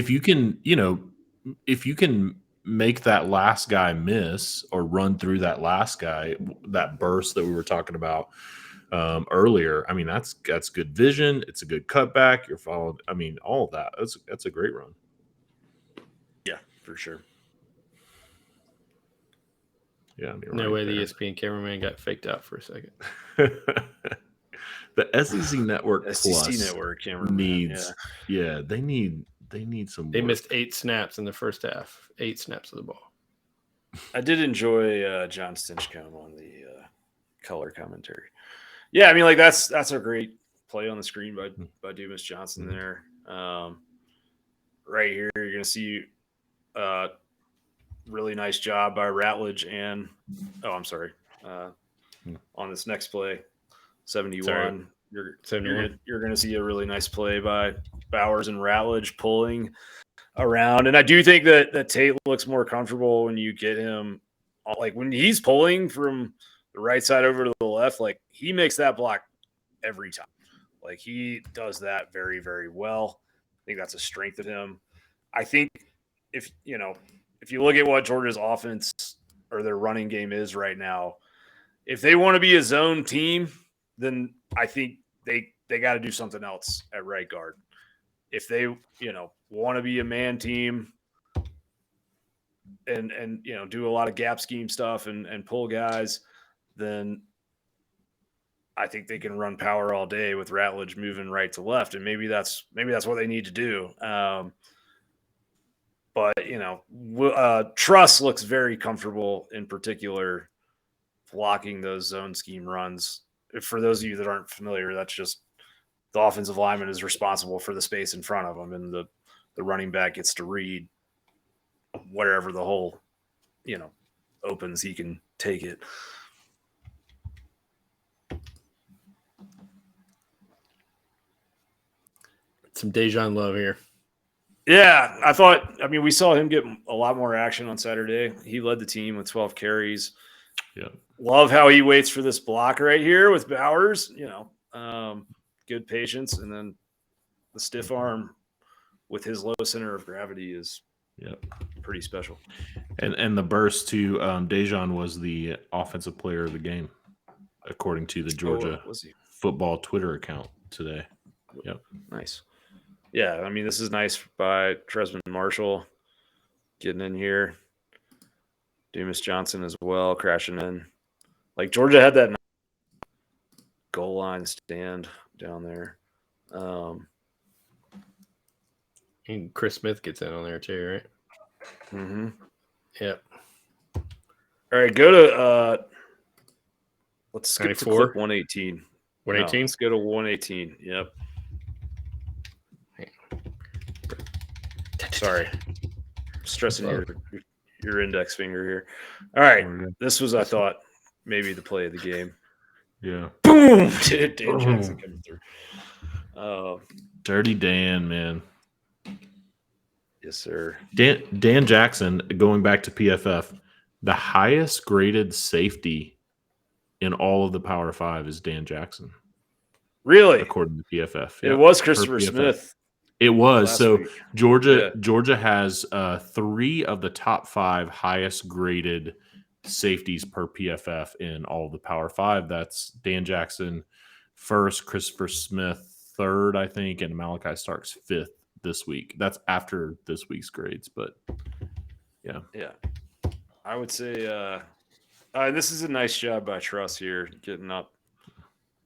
make that last guy miss or run through that last guy, that burst that we were talking about earlier, I mean, that's good vision. It's a good cutback. You're followed. I mean, all of that. That's a great run. Yeah, for sure. Yeah, no way the ESPN cameraman got faked out for a second. The SEC Network Plus Network cameraman needs, they need some. They work. missed 8 snaps in the first half. 8 snaps of the ball. I did enjoy John Stinchcomb on the color commentary. Yeah, I mean, like that's a great play on the screen by Dumas Johnson there. Right here, you're gonna see really nice job by Ratledge and on this next play, 71. Sorry. You're going to see a really nice play by Bowers and Ratledge pulling around, and I do think that Tate looks more comfortable when you get him, like when he's pulling from the right side over to the left, like he makes that block every time. Like he does that very, very well. I think that's a strength of him. I think if you look at what Georgia's offense or their running game is right now, if they want to be a zone team, then I think they got to do something else at right guard. If they, want to be a man team and do a lot of gap scheme stuff and pull guys, then I think they can run power all day with Ratledge moving right to left. And maybe that's what they need to do. But, Truss looks very comfortable, in particular, blocking those zone scheme runs. For those of you that aren't familiar, that's just the offensive lineman is responsible for the space in front of him, and the running back gets to read wherever the hole, opens, he can take it. Some Dejan love here. Yeah, we saw him get a lot more action on Saturday. He led the team with 12 carries. Yeah. Love how he waits for this block right here with Bowers, good patience. And then the stiff arm with his low center of gravity is pretty special. And the burst to Dejan was the offensive player of the game, according to the Georgia football Twitter account today. Yep. Nice. Yeah, I mean, this is nice by Tresman Marshall getting in here. Dumas Johnson as well, crashing in. Like, Georgia had that goal line stand down there. And Chris Smith gets in on there too, right? Mm-hmm. Yep. All right, go to let's skip to 94? clip 118. 118? Let's go to 118. Yep. Sorry. Stressing your index finger here. All right. This was, I thought, maybe the play of the game. Yeah. Boom! Dan Jackson coming through. Dirty Dan, man. Yes, sir. Dan Jackson, going back to PFF, the highest graded safety in all of the Power 5 is Dan Jackson. Really? According to PFF. It was Christopher Smith. It was. So week. Georgia has 3 of the top 5 highest graded safeties per PFF in all of the Power 5. That's Dan Jackson first, Christopher Smith third, I think, and Malachi Starks fifth this week. That's after this week's grades, but yeah. Yeah. I would say This is a nice job by Truss here, getting up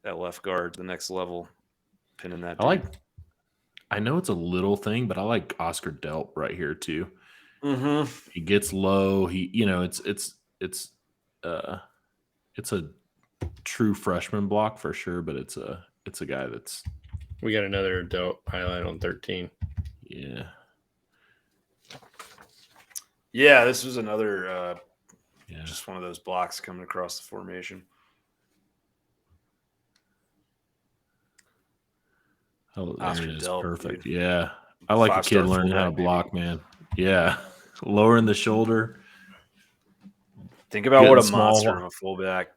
at left guard to the next level, pinning that. I know it's a little thing, but I like Oscar Delp right here too. Mm-hmm. He gets low. It's a true freshman block for sure, but it's a guy that's. We got another Delp highlight on 13. Yeah. Yeah, this was another just one of those blocks coming across the formation. Oscar Delp, perfect. dude. Yeah. I like a kid learning how to block, man. Yeah. Lowering the shoulder. Think about what a monster of a fullback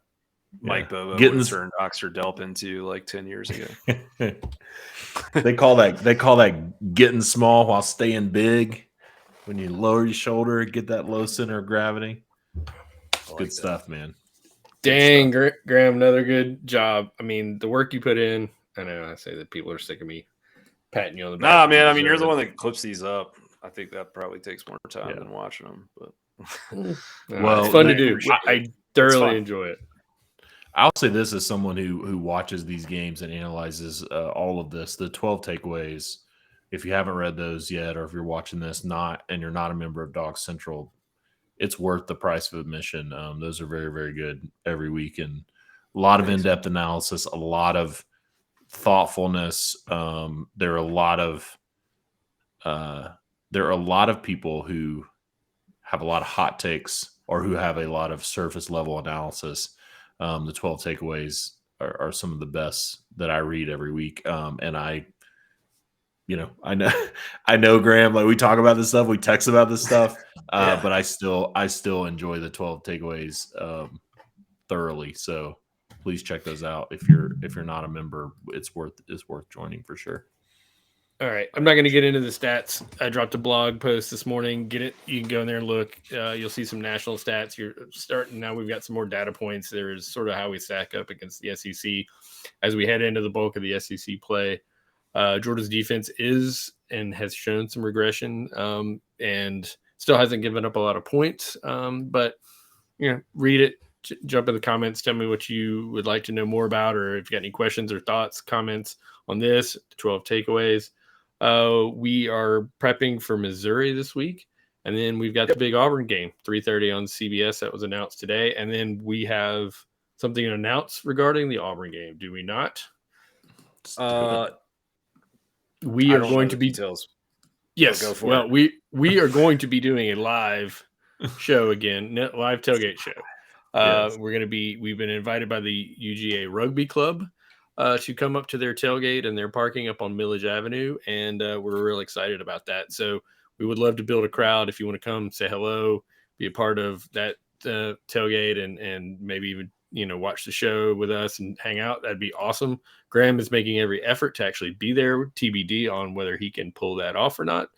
Mike Bobo would have turned Oscar Delp into like 10 years ago. They call that getting small while staying big. When you lower your shoulder, get that low center of gravity. Good stuff, man. Dang, Graham, another good job. I mean, the work you put in. I know I say that people are sick of me patting you on the back. Nah, man. I mean, you're the one that clips these up. I think that probably takes more time than watching them. But well, it's fun to do. I thoroughly enjoy it. I'll say this as someone who watches these games and analyzes all of this. The 12 takeaways. If you haven't read those yet, or if you're watching this and you're not a member of Dog Central, it's worth the price of admission. Those are very, very good every week, and a lot of in-depth analysis, a lot of thoughtfulness. There are a lot of people who have a lot of hot takes or who have a lot of surface level analysis. The 12 takeaways are some of the best that I read every week, and I know Graham, like we talk about this stuff, we text about this stuff, but I still enjoy the 12 takeaways thoroughly. So please check those out. If you're not a member, it's worth joining for sure. All right. I'm not going to get into the stats. I dropped a blog post this morning. Get it. You can go in there and look. You'll see some national stats. You're starting now. We've got some more data points. There is sort of how we stack up against the SEC as we head into the bulk of the SEC play. Georgia's defense is and has shown some regression and still hasn't given up a lot of points. But, read it, jump in the comments, tell me what you would like to know more about, or if you got any questions or thoughts, comments on this, 12 takeaways. We are prepping for Missouri this week, and then we've got the big Auburn game, 3:30 on CBS that was announced today. And then we have something to announce regarding the Auburn game. Do we not? We are going to be details. Yes. Well, we are going to be doing a live show again, live tailgate show. Yes. We've been invited by the UGA Rugby Club to come up to their tailgate and their parking up on Millage Avenue, and we're real excited about that. So we would love to build a crowd. If you want to come, say hello, be a part of that tailgate, and maybe even watch the show with us and hang out. That'd be awesome. Graham is making every effort to actually be there, TBD on whether he can pull that off or not.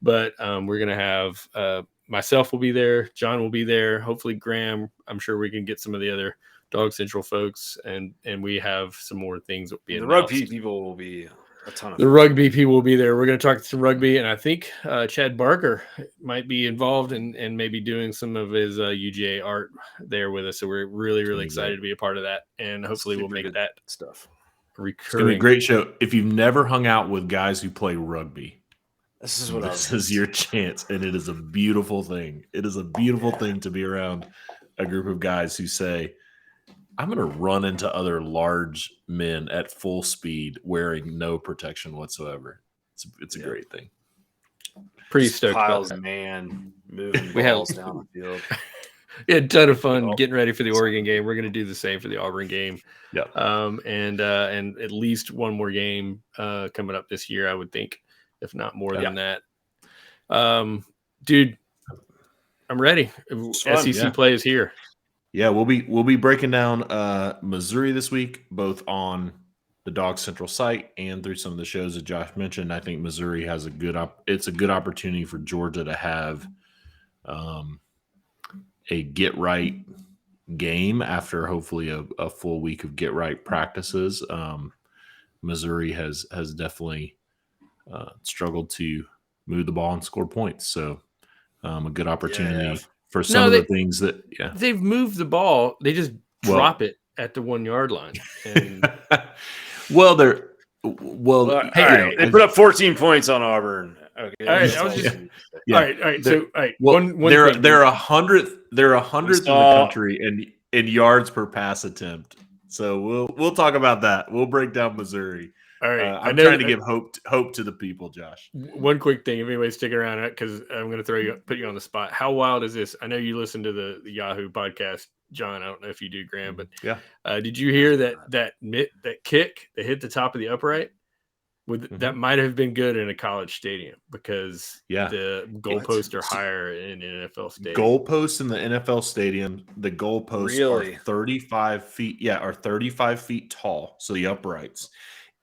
But we're going to have myself will be there. John will be there. Hopefully Graham, I'm sure we can get some of the other Dog Central folks, and we have some more things that will be announced. Rugby people will be a ton of fun. Rugby people will be there. We're going to talk some rugby, and I think Chad Barker might be involved and maybe doing some of his UGA art there with us. So we're really, really excited to be a part of that, and hopefully we'll make that stuff recurring. It's going to be a great show. If you've never hung out with guys who play rugby, this is your chance, and it is a beautiful thing. It is a beautiful thing to be around a group of guys who say, I'm going to run into other large men at full speed wearing no protection whatsoever. It's a great thing. Pretty stoked piles about that. Man moving balls down the field. Yeah, a ton of fun getting ready for the Oregon game. We're going to do the same for the Auburn game. Yeah. And at least one more game coming up this year, I would think, if not more than that. Dude, I'm ready. SEC play is here. Yeah, we'll be breaking down Missouri this week, both on the Dog Central site and through some of the shows that Josh mentioned. I think Missouri has it's a good opportunity for Georgia to have a get right game after hopefully a full week of get right practices. Missouri has definitely struggled to move the ball and score points, so a good opportunity for some of the things that they've moved the ball. They just drop it at the 1 yard line. And well, they put up 14 points on Auburn. Okay. All right, I was just all right. So one they're thing. they're 100th in the country in yards per pass attempt. So we'll talk about that. We'll break down Missouri. All right, I'm trying to give hope to the people, Josh. One quick thing, if anybody's sticking around, because I'm going to put you on the spot. How wild is this? I know you listen to the Yahoo podcast, John. I don't know if you do, Graham, but did you hear that kick that hit the top of the upright? That might have been good in a college stadium because the goalposts are higher in an NFL stadium. Goalposts in the NFL stadium, the goalposts are 35 feet. Yeah, are 35 feet tall. So the uprights.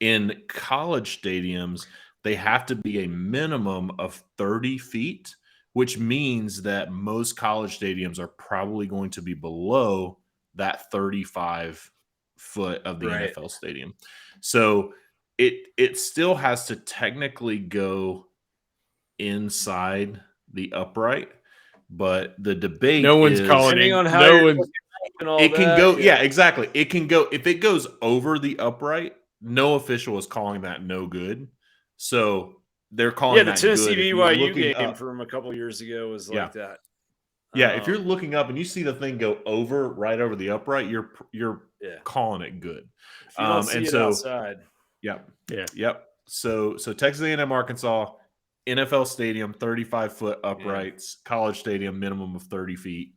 In college stadiums, they have to be a minimum of 30 feet, which means that most college stadiums are probably going to be below that 35 foot of the NFL stadium. So it still has to technically go inside the upright, but the debate no one's is calling it on how it can go. Yeah, exactly. It can go if it goes over the upright. No official is calling that no good. So they're calling that the Tennessee good. BYU game from a couple years ago was like that. Yeah, if you're looking up and you see the thing go right over the upright, you're calling it good. If you don't see it outside. Yep. So Texas A&M, Arkansas, NFL stadium, 35-foot uprights, college stadium, minimum of 30 feet.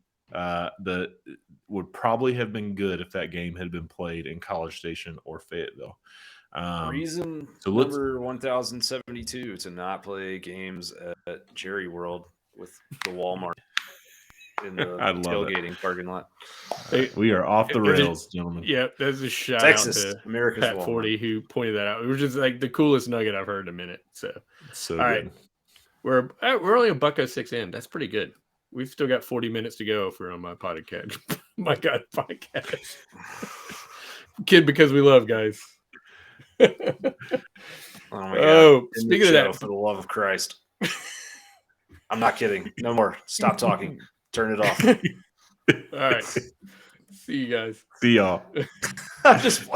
Would probably have been good if that game had been played in College Station or Fayetteville. Reason number 1072 to not play games at Jerry World with the Walmart in the tailgating parking lot. We are off the rails, gentlemen. Yeah, there's a shout Texas, out to America's Pat Walmart. 40 who pointed that out. It was just like the coolest nugget I've heard in a minute. So all right, we're only $1.06 in. That's pretty good. We've still got 40 minutes to go for on my podcast. My God, podcast. Kid, because we love, guys. Oh my God. Speaking of that, for the love of Christ. I'm not kidding. No more. Stop talking. Turn it off. All right. See you guys. See y'all. I'm just